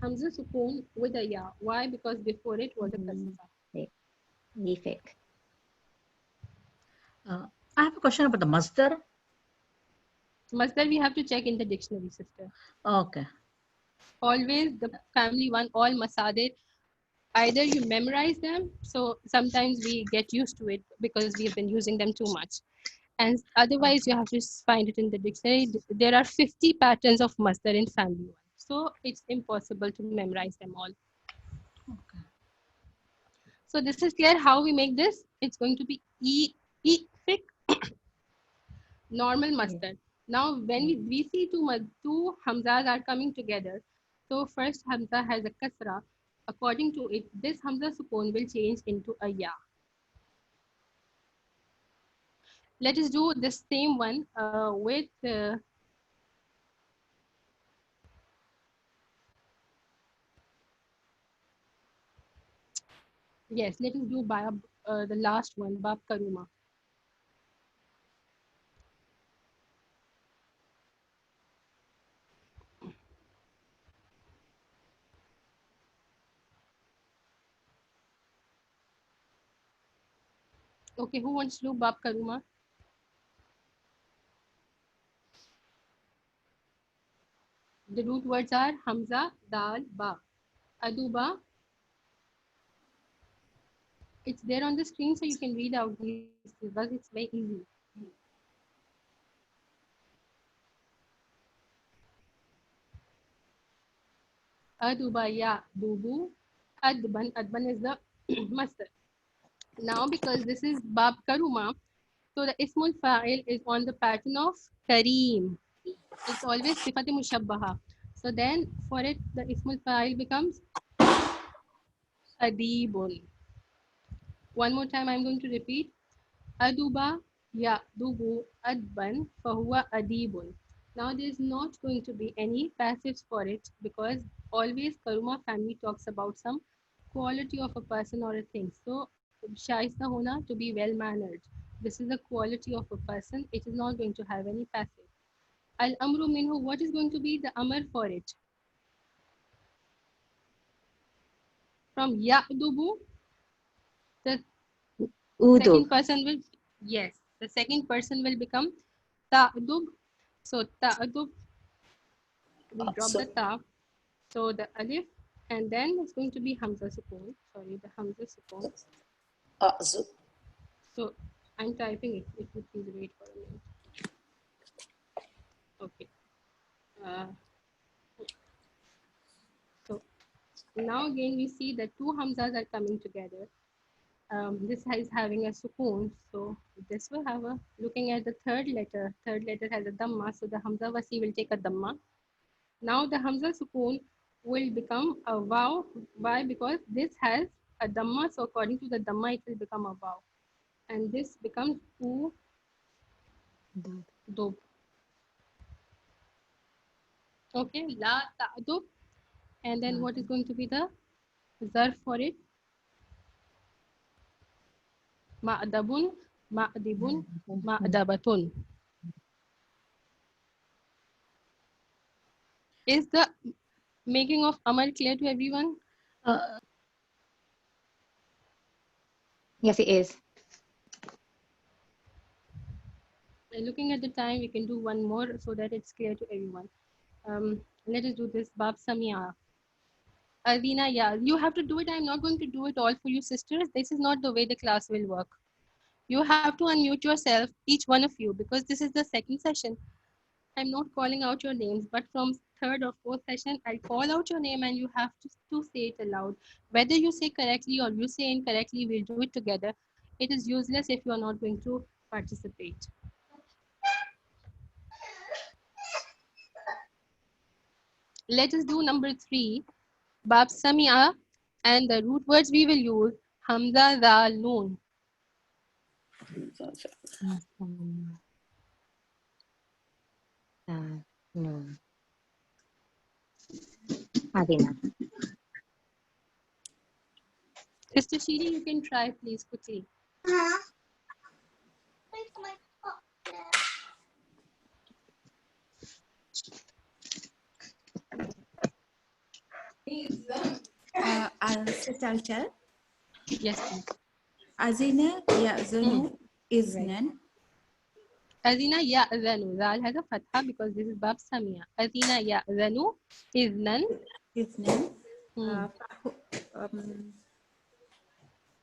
hamza sukoon with a ya. Why? Because before it was a kasra. I'fik. I have a question about the masdar. Masdar we have to check in the dictionary, sister. Okay. Always the family one, all masadir, either you memorize them, so sometimes we get used to it because we have been using them too much, and otherwise you have to find it in the dictionary. There are 50 patterns of masdar in family one, so it's impossible to memorize them all. Okay. So this is clear how we make this. It's going to be i'fik, normal masdar. Now when we see two hamzas are coming together, so first hamza has a kasra. According to it, this hamza sukoon will change into a ya. Let us do the same one with yes, let us do bab, the last one, bab karuma. Okay, who wants to do bab karuma? The root words are hamza, dal, ba. Aduba. It's there on the screen, so you can read out these, but it's very easy. Aduba, ya, dubu, adban. Adban is the masdar. Now, because this is bab karuma, so the ismul fa'il is on the pattern of kareem. It's always sifat mushabbaha. So then for it, the ismul fa'il becomes adibun. One more time, I'm going to repeat. Aduba, ya, dubu, adban, fahuwa adibun. Now there's not going to be any passives for it, because always Karuma family talks about some quality of a person or a thing. So shaista hona, to be well mannered. This is the quality of a person. It is not going to have any passive. Al amru minhu, what is going to be the amr for it? From ya'dubu, the second person will, yes, the second person will become ta'dub. So ta'dub, we drop the ta, so the alif, and then it's going to be hamza sukoon. Sorry, the hamza sukoon. So I'm typing it. If you please wait for a minute. Okay. So now again we see that two hamzas are coming together. This is having a sukoon, so this will have a, looking at the third letter has a dhamma, so the hamza wasi will take a dhamma. Now the hamza sukoon will become a vav. Why? Because this has a dhamma, so according to the dhamma it will become a vav, and this becomes dub. Okay, la ta'dub, and then what is going to be the zarf for it? Ma'dabun, ma'dibun, ma'dabatun. Is the making of Amar clear to everyone? Yes, it is. Looking at the time, we can do one more so that it's clear to everyone. Let us do this. Bab Samia. Alvina, yeah, you have to do it. I'm not going to do it all for you, sisters. This is not the way the class will work. You have to unmute yourself, each one of you, because this is the second session. I'm not calling out your names, but from third or fourth session, I'll call out your name and you have to say it aloud. Whether you say correctly or you say incorrectly, we'll do it together. It is useless if you are not going to participate. Let us do number 3, Bab Samia, and the root words we will use, Hamza, Zal, Noon. No. Adina. Sister Shiri, you can try, please, quickly. I'll tell. Yes, please. Azina ya'zanu iznan. Azina ya'zanu. Zal has a fatha because this is Bab Samia. Azina ya'zanu iznan. Iznan.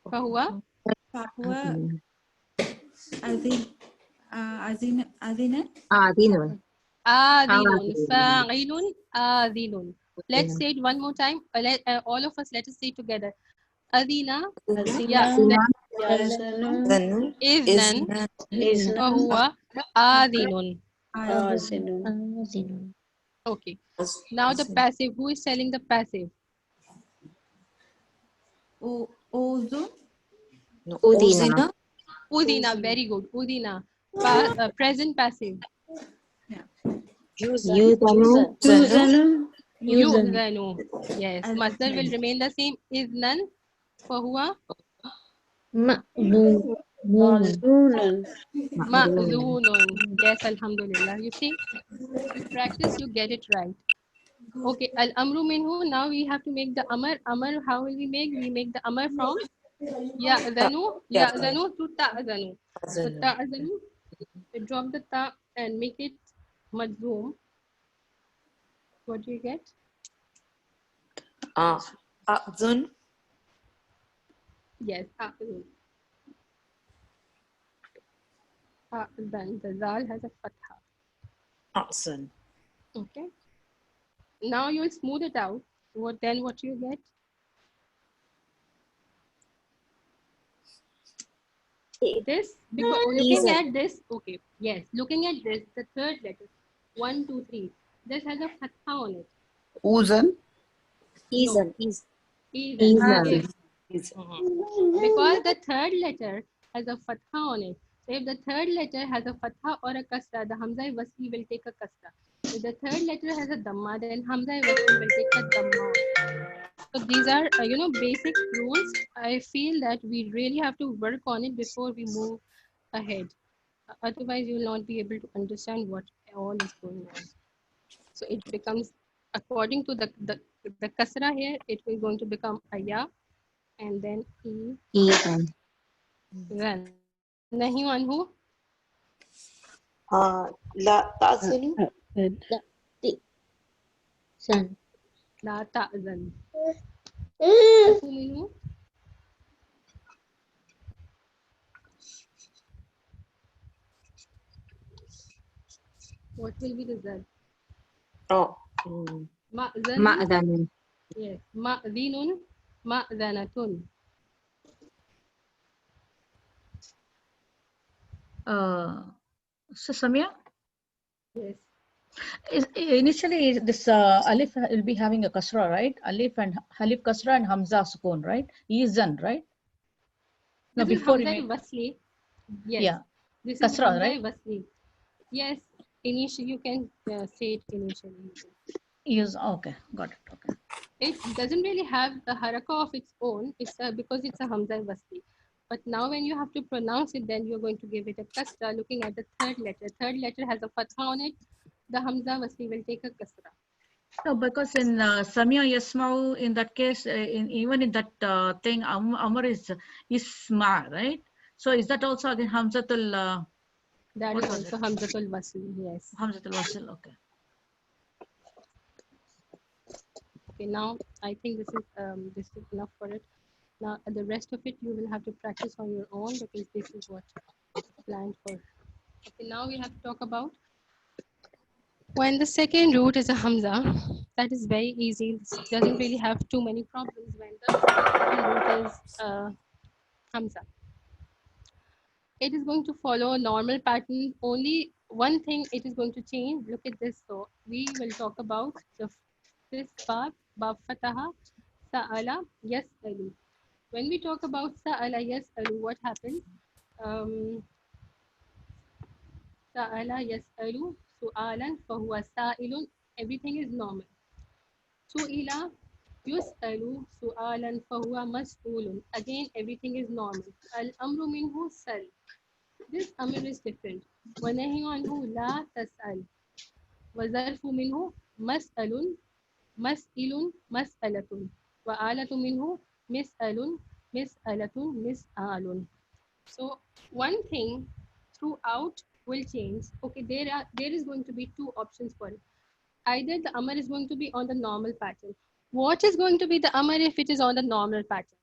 فهو أذن Adinun. آذن فاعل آذن. Let's say it one more time. All of us, let us say it together. أذن يأذن إذن فهو آذن. Okay. Now the passive. Who is telling the passive? Udina. Udina. Very good. Udina. Present passive. Yuzanu. Yuzanu. Yes. Masdar will remain the same. Iznan. فهو Ma'zunun. Yes, alhamdulillah. You see, you practice, you get it right. Okay, al-amru minhu. Now we have to make the amr. Amr, how will we make? We make the amr from ya'zanu to ta'zanu. So ta'zanu, drop the ta and make it majzoom. What do you get? A'zun. Yes, ta'zun. Then the zal has a fatha. A'zun. Okay. Now you'll smooth it out. What do you get? This, because looking at this, okay, yes, looking at this, the third letter, 1, 2, 3, this has a fatha on it. Uzan. Izan. Izan. Because the third letter has a fatha on it. So if the third letter has a fatha or a kasra, the hamza wasli will take a kasra. If the third letter has a dhamma, then hamza wasli will take a dhamma. So these are, basic rules. I feel that we really have to work on it before we move ahead. Otherwise, you will not be able to understand what all is going on. So it becomes, according to the kasra here, it will going to become aya, and then Izan. then nahi anhu. La ta'zanu. La ta'zan. What will be the zal? Ma'zanun. Yes. Ma'zinun. Ma'zanatun. So Samia? Yes. Initially, this alif will be having a kasra, right? Alif kasra and hamza sukun, right? Izan, right? No, This is before hamza you make wasli. Yes. yeah, This is kasra, hamza right? wasli. Yes. Initially, you can say it initially. Use okay, got it. Okay. It doesn't really have a haraka of its own. It's because it's a hamza wasli. But now when you have to pronounce it, then you're going to give it a kasra. Looking at the third letter. Third letter has a fatha on it. The hamza wasli will take a kasra. No, because in Samia Yasmau, in that case, even in that thing, Amr is Isma, right? So is that also again Hamzatul? That is also Hamzatul Wasl, yes. Hamzatul Wasl, okay. Okay, now I think this is enough for it. Now the rest of it you will have to practice on your own because this is what it's planned for. Okay, now we have to talk about When the second root is a Hamza, that is very easy. This doesn't really have too many problems when the second root is Hamza. It is going to follow a normal pattern. Only one thing it is going to change. Look at this. So we will talk about this bab fataha, sa'ala, yas'alu. When we talk about sa'ala, yas'alu, what happens? Sa'ala, yas'alu, su'alan, fahuwa sa'ilun. Everything is normal. Su'ila, yus'alu, su'alan, fahuwa mas'ulun. Again, everything is normal. Al-amru minhu sal. This amr is different. وَنَهِيُ عَنْهُ لَا تَسْأَلْ. وَظَرْفُ مِنْهُ مَسْأَلٌ مَسْئِلٌ مَسْأَلَةٌ. وَآلَةُ مِنْهُ مِسْأَلٌ مِسْأَلَةٌ مِسْآلٌ. So one thing throughout will change. Okay, there is going to be two options for it. Either the amr is going to be on the normal pattern. What is going to be the amr if it is on the normal pattern?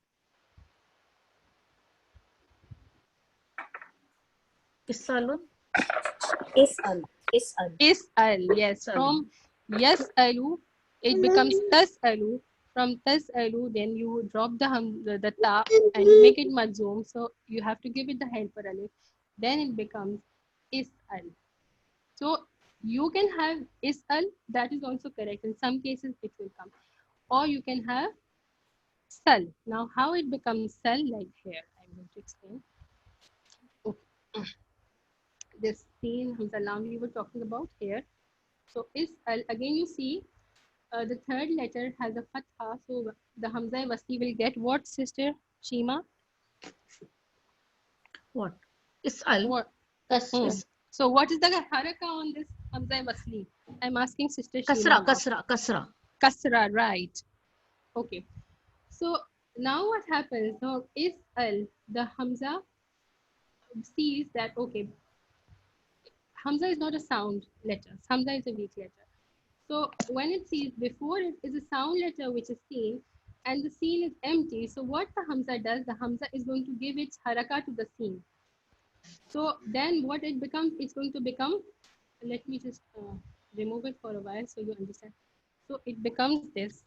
Is'alun. Is'al. Is'al. Is'al, yes. From yas'alu, it becomes tas'alu. From tas'alu, then you drop the ta and you make it majzoom. So you have to give it the helper alif. Then it becomes is'al. So you can have is'al, that is also correct. In some cases it will come. Or you can have sal. Now how it becomes sal, like here, I'm going to explain. Okay. This scene Hamza Lam we were talking about here. So is'al, again you see the third letter has a fatha, so the Hamza Wasli will get what, sister Shima? What? Is'al. What? So what is the haraka on this Hamza Wasli? I'm asking sister Shima. Kasra, right. Okay. So now what happens? So is'al, the Hamza sees that, okay, Hamza is not a sound letter. Hamza is a weak letter. So when it sees before it is a sound letter which is seen and the scene is empty. So what the Hamza does, the Hamza is going to give its haraka to the scene. So then what it becomes, it's going to become, let me just remove it for a while so you understand. So it becomes this,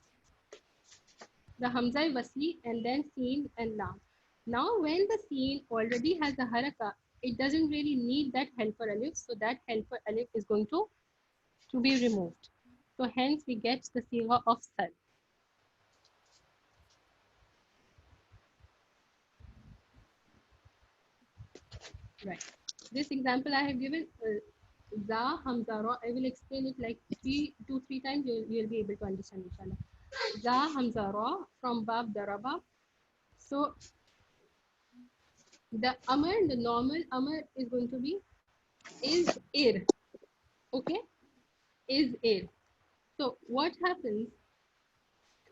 the Hamza Wasli and then scene and lam. Now when the scene already has a haraka, it doesn't really need that helper alif. So that helper alif is going to be removed. So hence we get the sigha of sal. Right. This example I have given, za, hamza, ra. I will explain it like 2-3 times. You'll be able to understand, inshallah. Za, hamza, ra from bab daraba. So the amr, the normal amr is going to be is ir. Okay, is ir. So what happens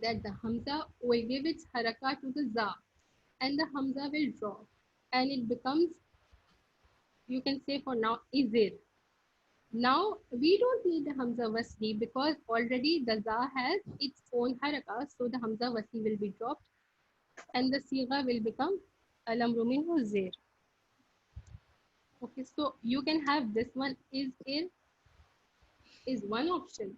that the Hamza will give its haraka to the za and the Hamza will drop and it becomes, you can say for now, izir. Now we don't need the Hamza Wasli because already the za has its own haraka, so the Hamza Wasli will be dropped and the sigha will become al-amru minhu zir. Okay, so you can have this one is is one option.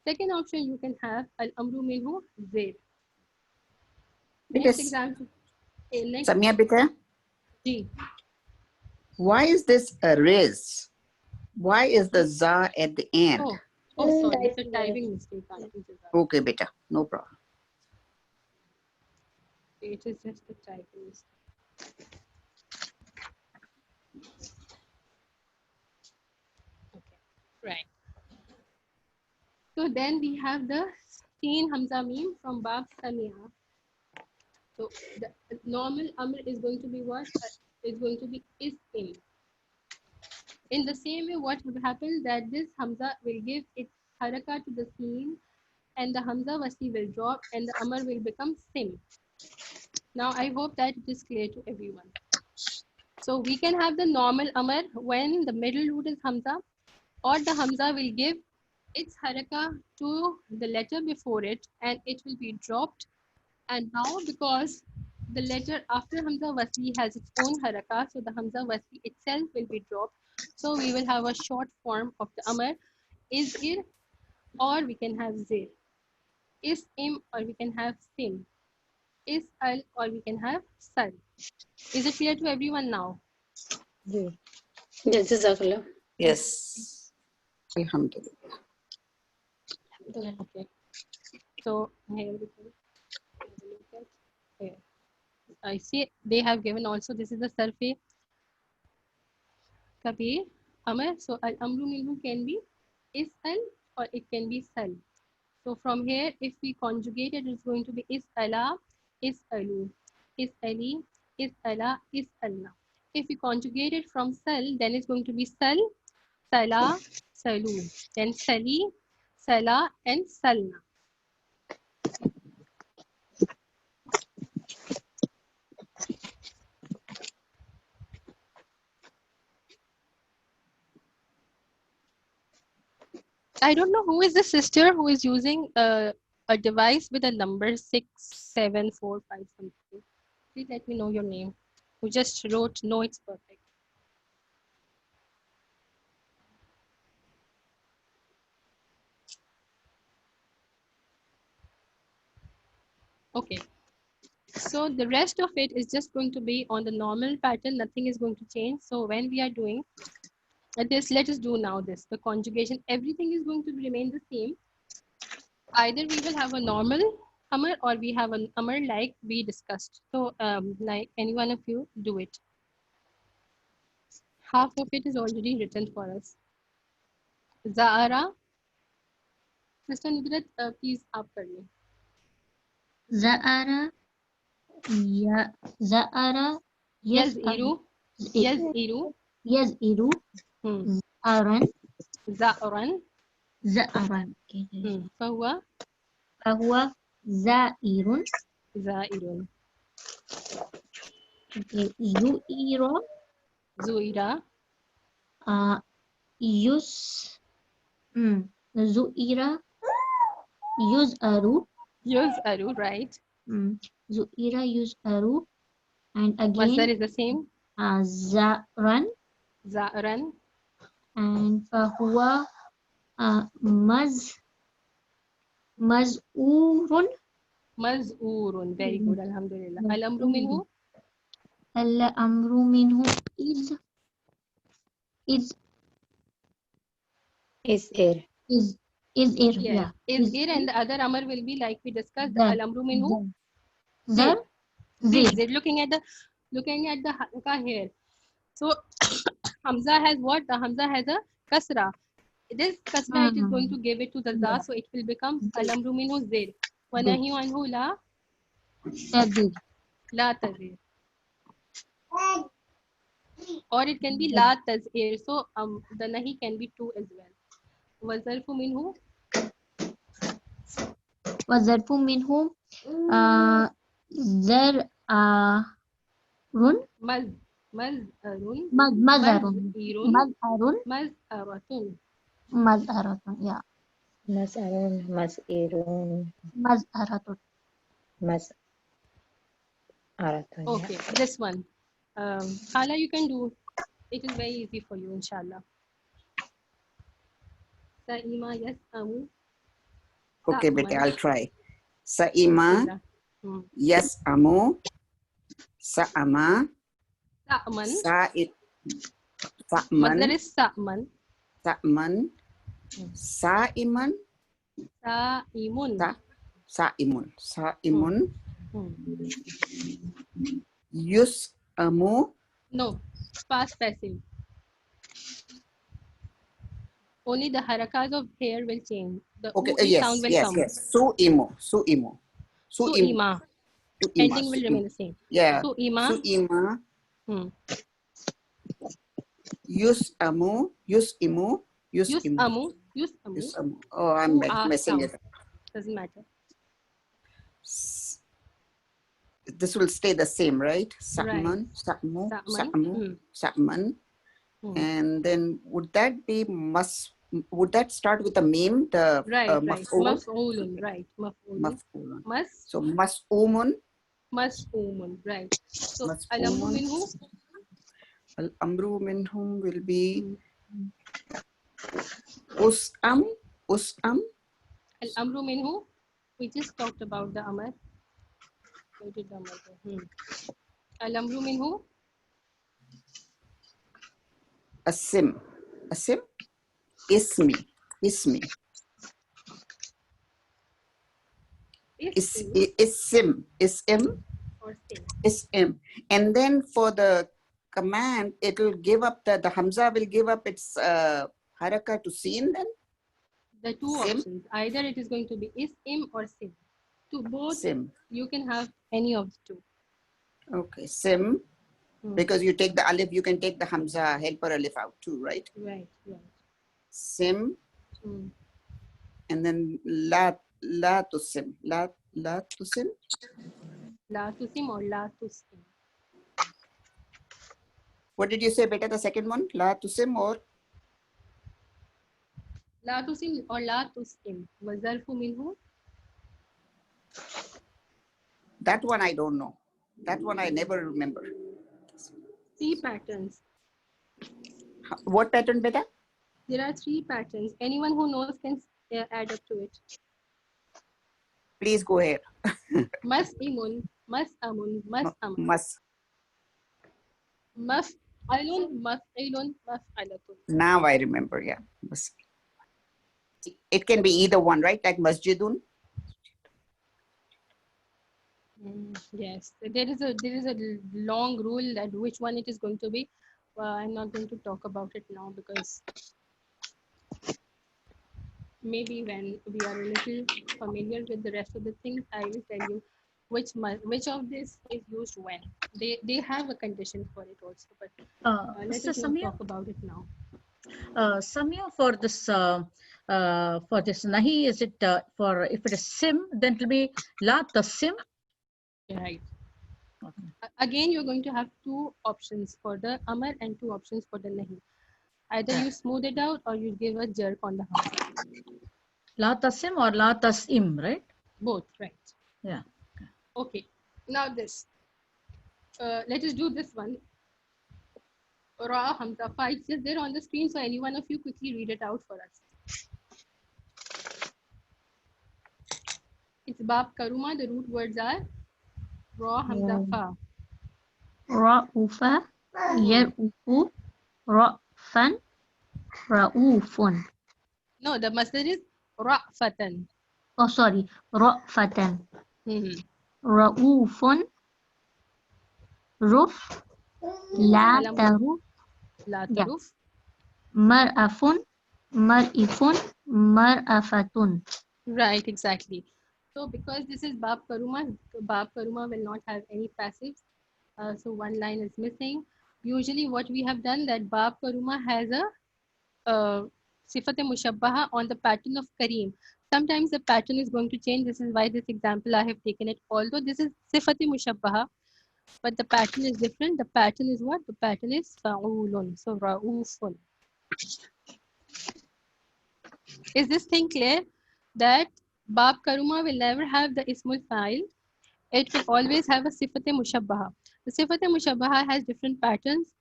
Second option, you can have al-amru minhu zir. Next example. Samia Bita, Ji. why is this a riz? Why is the za at the end? Oh, sorry, it's a typing mistake. Okay, beta, no problem. It is just a typing mistake. Okay, right. So then we have the Seen Hamza Mim from Bab Samia. So the normal Amr is going to be what? Is going to be Ism. In the same way, what happens that this Hamza will give its haraka to the Seen and the Hamza Wasli will drop and the Amr will become Sim. Now I hope that it is clear to everyone. So we can have the normal Amr when the middle root is Hamza, or the Hamza will give its haraka to the letter before it and it will be dropped. And now because the letter after Hamza Wasli has its own haraka, so the Hamza Wasli itself will be dropped. So we will have a short form of the Amr is-ir, or we can have zir. Is-im, or we can have sim. Is-al, or we can have sal. Is it clear to everyone now? Yes, Jazakallah. Yes. Alhamdulillah. Okay. So here we can have a look at here. I see they have given also, this is the survey Kabir Amr. So al amru minhu can be is-al or it can be sal. So from here, if we conjugate it, it's going to be is-ala, is-alu, is-ali, is-ala, is-alna. If we conjugate it from sal, then it's going to be sal, sala, salu, then sali, sala, and salna. I don't know who is the sister who is using a device with a number 6745 something. Please let me know your name. Who just wrote, no, it's perfect. Okay. So the rest of it is just going to be on the normal pattern. Nothing is going to change. So when we are doing this, let us do now this. The conjugation, everything is going to remain the same. Either we will have a normal amr or we have an amr like we discussed. So like any one of you do it. Half of it is already written for us. Za'ara. Sister Nudrat, please up for me. Za'ara, ya, Za'ara, Yaz'iru. Yaz'iru. Yaz'iru, Za'aran, Za'ran. Za'aran. Okay. فهو زائر. زائر. Okay. Zu'ira. Zu'ira. Zu'ira. Yuz'aru. Yuz'aru, right. Zu'ira yuz'aru. And again, Masdar is the same. Za'ran. Za'ran. And fahuwa maz'urun. Maz'urun. Very good. Alhamdulillah. Al-amru minhu. Al-amru minhu is ir. Yeah. Is ir, and the other amr will be like we discussed. Al-amru minhu. Zir. Zir. Looking at the halqa here. So Hamza has what? The Hamza has a kasra. This kasra it is going to give it to the za, so it will become al-amru minhu zir. Wa nahyu anhu la Tazir. La tazir. Or it can be la tazir. So the nahi can be two as well. Wa zarfu minhu. Wa zarfu minhu zar'arun. Maz'arun. Maz'arun. Maz'aratun. Maz'aratun. Yeah. Mas'arun, mas'irun, Maz'aratun. mas'aratun. Okay, this one. Khala, you can do. It is very easy for you, inshallah. Sa'ima, yes, amu. Okay, bete, I'll try. Sa'ima, yes, amu. Sa'ama. Sa'man. Sa'man. Masdar is sa'man. Sa'man. Sa'iman. Sa'imun. Sa'imun. Sa'imun. Yus'amu. No, past passive. Only the harakas of here will change. The Okay, sound will come. yes. Su'imu. Su'ima. Ending will remain the same. Yeah. Su'ima. Yus'amu. Yus'imu. Yus'amu. Oh, I'm messing it up. Doesn't matter. This will stay the same, right? Sa'man, Sa'mu, Sa'mu, Sa'man. And then would that start with a meme? The right. Maf'ulun, right. Maf'ulun. So mas'umun. Mas'umun, right. So al-amru minhu. Al-amru minhum will be Us'am, us'am. Al-amru minhu. We just talked about the amr. Where did the amr go? Al-amru minhu. Asim, asim. Ismi, ismi. Isim, isim. Or sim. Isim. And then for the command, it will give up the Hamza will give up its haraka to sin then? The two Sim? options. Either it is going to be isim or sim. To both, Sim. you can have any of the two. Okay, sim. Because you take the alif, you can take the Hamza helper alif out too, right? Right, right. Sim. And then la tusim. La tusim. La tusim or la tusim. What did you say, beta, the second one? La tusim or? La tusim or la tusim. Wazarfu minhu. That one I don't know. That one I never remember. Three patterns. What pattern, beta? There are three patterns. Anyone who knows can add up to it. Please go ahead. Mas'imun, mas'amun, mas'am. Maf'alun, maf'ilun, maf'alatun. Now I remember, yeah. It can be either one, right? Like masjidun. Yes, there is a long rule that which one it is going to be. I'm not going to talk about it now because maybe when we are a little familiar with the rest of the things, I will tell you which of this is used when. They have a condition for it also, but let us not talk about it now. Samia, for this nahi, is it for if it is sim, then it will be la tasim? Right. Again, you're going to have two options for the amr and two options for the nahi. Either you smooth it out or you give a jerk on the hamza. La tasim or la tasim, right? Both, right. Yeah. Okay. Now this. Let us do this one. Ra hamza fa. It's just there on the screen, so any one of you quickly read it out for us. It's bab karuma. The root words are ra hamza fa. Ra'ufa, yar'ufu, ra'fan, ra'ufun. No, the masdar is ra'fatan. Oh, sorry, ra'fatan. Ra'ufun, ruf, la taruf. La taruf. Mar'afun, mar'ifun, mar'afatun. Right, exactly. So because this is bab karuma will not have any passives. So one line is missing. Usually what we have done that bab karuma has a sifat mushabbaha on the pattern of kareem. Sometimes the pattern is going to change. This is why this example I have taken it. Although this is sifat mushabbaha, but the pattern is different. The pattern is what? The pattern is fa'ulun. So ra'ufun. Is this thing clear? That bab karuma will never have the ismul fa'il. It will always have a sifat mushabbaha. The sifat mushabbaha has different patterns.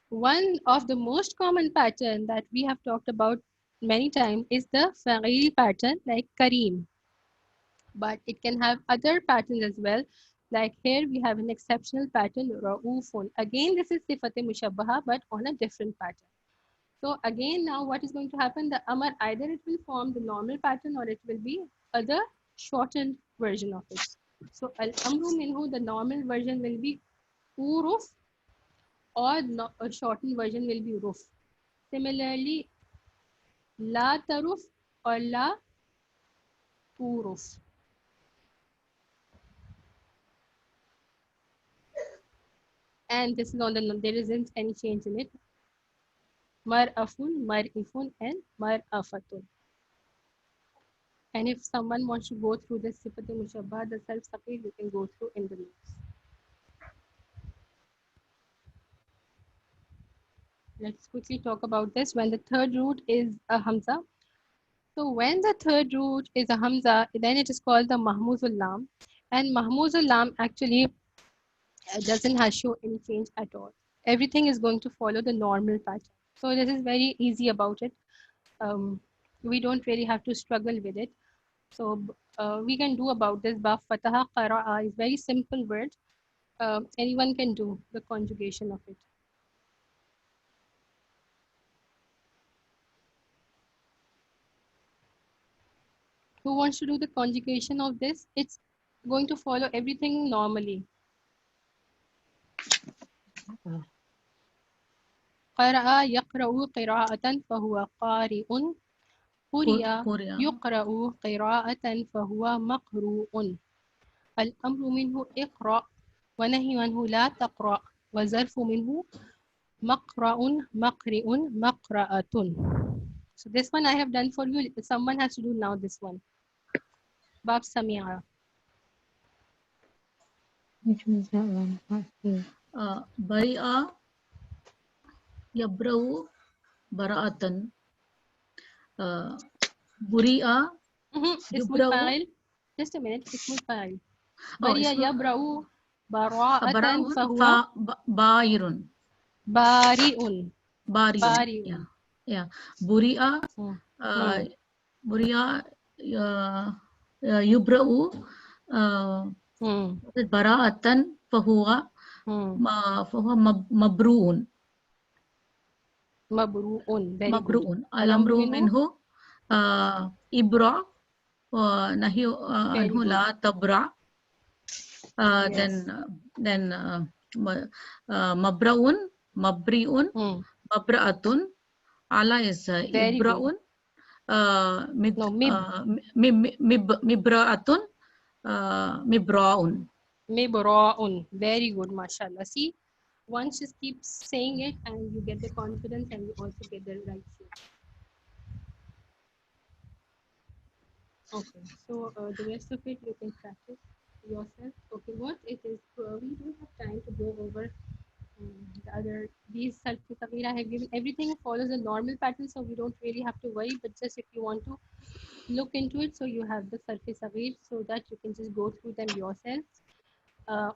One of the most common pattern that we have talked about many times is the fa'il pattern, like kareem. But it can have other patterns as well. Like here we have an exceptional pattern, ra'ufun. Again, this is sifat mushabbaha, but on a different pattern. So again, now what is going to happen? The amar, either it will form the normal pattern or it will be other shortened version of it. So al-amru minhu, the normal version will be uruf, or a shortened version will be ruf. Similarly, la taruf or la uruf. And this is on the, there isn't any change in it. Mar'afun, mar'ifun, and mar'afatun. And if someone wants to go through the sifat mushabbah, the self-saqil, you can go through in the notes. Let's quickly talk about this. When the third root is a hamza. So when the third root is a hamza, then it is called the mahmuzul lam. And mahmuzul lam actually doesn't show any change at all. Everything is going to follow the normal pattern. So this is very easy about it. we don't really have to struggle with it. So we can do about this. Ba fataha qara'a is very simple word. Anyone can do the conjugation of it. Who wants to do the conjugation of this? It's going to follow everything normally. قرأ يقرأ قراءة فهو قارئ. قرئ يقرأ قراءة فهو مقروء. الأمر منه اقرأ ونهي عنه لا تقرأ وظرف منه مقرأ مقرئ مقرأة. So this one I have done for you. Someone has to do now this one. Bab Samia. Which one's that one? Bari'a yabra'u bara'atan. Buri'a Ismul fa'il. Just a minute. Ismul fa'il. Bari'a اسمه yabra'u bara'atan براء fahuwa بائر bari'un. بارئ Bari'un. yeah بريئة بريئة يبرأ براءة فهو مبروء مبروء. الأمر منه إبرع ونهي عنه لا تبرع. Then مبرؤ مبرئ مبرأة. Ala is إبرأ مبرأة مبراء. Mibra'un. Very good, mashallah. See, one just keeps saying it and you get the confidence and you also get the right shape. Okay, so the rest of it you can practice yourself. Okay, what it is, we don't have time to go over the other, these Sarfi Saghira I have given, everything follows a normal pattern, so we don't really have to worry, but just if you want to look into it, so you have the Sarfi Saghir so that you can just go through them yourself.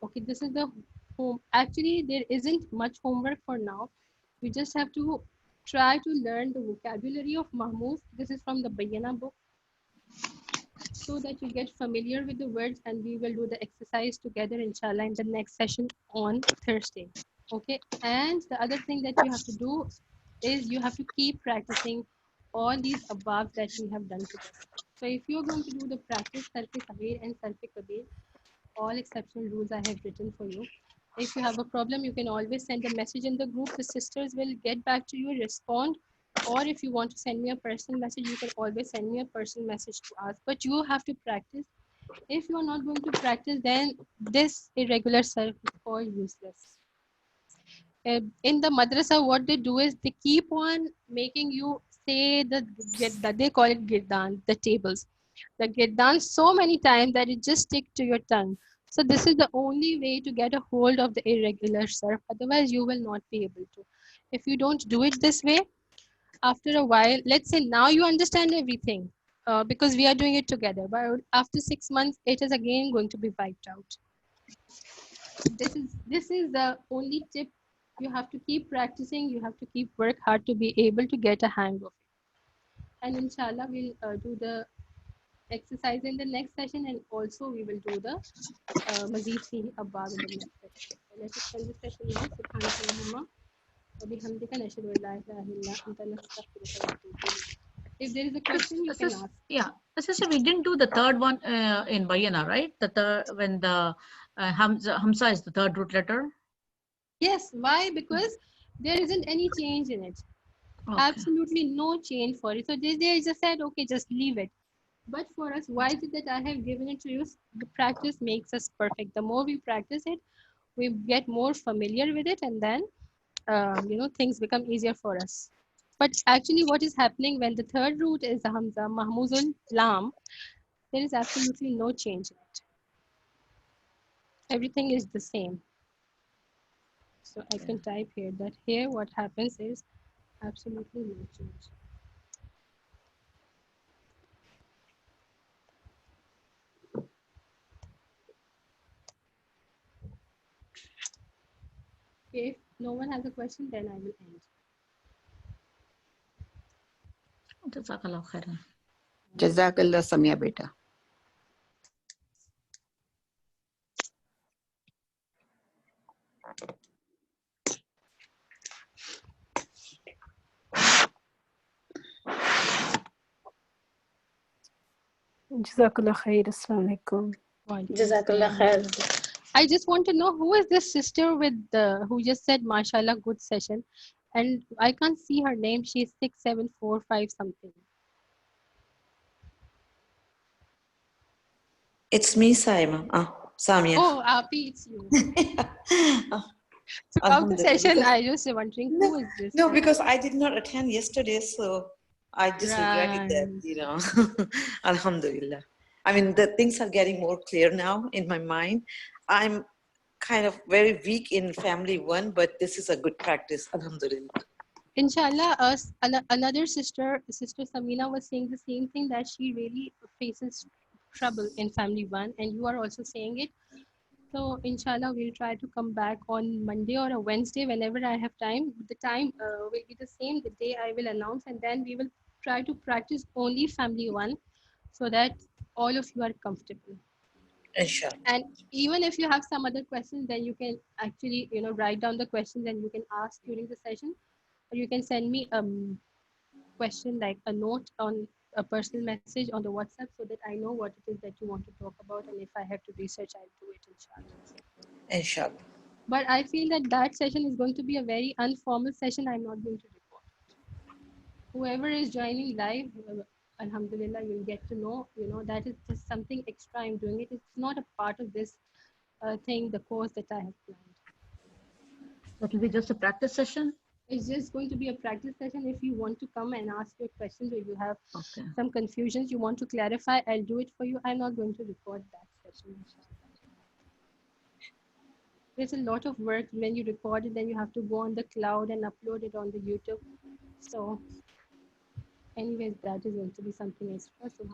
Okay, this is the home. Actually, there isn't much homework for now. You just have to try to learn the vocabulary of Mahmuz. This is from the Bayana book, so that you get familiar with the words, and we will do the exercise together, inshallah, in the next session on Thursday. Okay, and the other thing that you have to do is you have to keep practicing all these above that we have done together. So if you're going to do the practice Sarfi Saghir and Sarfi Kabir, all exceptional rules I have written for you. If you have a problem, you can always send a message in the group. The sisters will get back to you, respond. Or if you want to send me a personal message, you can always send me a personal message to us. But you have to practice. If you are not going to practice, then this irregular sarf is called useless. In the madrasa, what they do is they keep on making you say that they call it girdan, the tables. The girdan so many times that it just stick to your tongue. So this is the only way to get a hold of the irregular surf. Otherwise, you will not be able to. If you don't do it this way, after a while, let's say now you understand everything because we are doing it together. But after 6 months, it is again going to be wiped out. This is the only tip. You have to keep practicing. You have to keep work hard to be able to get a hang of it. And inshallah, we'll do the exercise in the next session, and also we will do the Mazid Fihi Abbab in the next session. So let us end this session now. Subhanallah wa bihamdika nashhadu an la ilaha illa anta nastaghfiruka wa natubu ilayk. If there is a question, you can ask. Yeah, Sister, we didn't do the third one in Bayana, right? The third, when the Hamza is the third root letter. Yes, why? Because there isn't any change in it. Okay. Absolutely no change for it. So they just said, okay, just leave it. But for us, why is it that I have given it to you? The practice makes us perfect. The more we practice it, we get more familiar with it, and then things become easier for us. But actually, what is happening when the third root is the Hamza, Mahmuzul Lam, there is absolutely no change in it. Everything is the same. So I can type here that here what happens is absolutely no change. If no one has a question, then I will end. Jazakallah khairan. Jazakallah Samia beta. Jazakallah khair. Assalamu alaikum. Jazakallah khair. I just want to know who is this sister with who just said mashallah good session, and I can't see her name. She's 6745 something. It's me, Saima. Samia. Oh, Api, it's you. Throughout the session, I was just wondering who is this? No, because I did not attend yesterday, so I just regretted that, you know. Alhamdulillah. I mean, the things are getting more clear now in my mind. I'm kind of very weak in family one, but this is a good practice. Alhamdulillah. Inshallah, another sister Samina was saying the same thing, that she really faces trouble in family one, and you are also saying it. So inshallah, we'll try to come back on Monday or a Wednesday whenever I have time. The time will be the same, the day I will announce, and then we will try to practice only family one so that all of you are comfortable. Inshallah. And even if you have some other questions, then you can actually, write down the questions and you can ask during the session. Or you can send me a question, like a note on a personal message on the WhatsApp, so that I know what it is that you want to talk about, and if I have to research, I'll do it, inshallah. Inshallah. But I feel that session is going to be a very informal session. I'm not going to record. Whoever is joining live, alhamdulillah, you'll get to know, that is just something extra I'm doing it. It's not a part of this thing, the course that I have planned. That will be just a practice session? It's just going to be a practice session. If you want to come and ask your questions, or you have some confusions you want to clarify, I'll do it for you. I'm not going to record that session. There's a lot of work when you record it, then you have to go on the cloud and upload it on the YouTube. So anyways, that is going to be something extra. So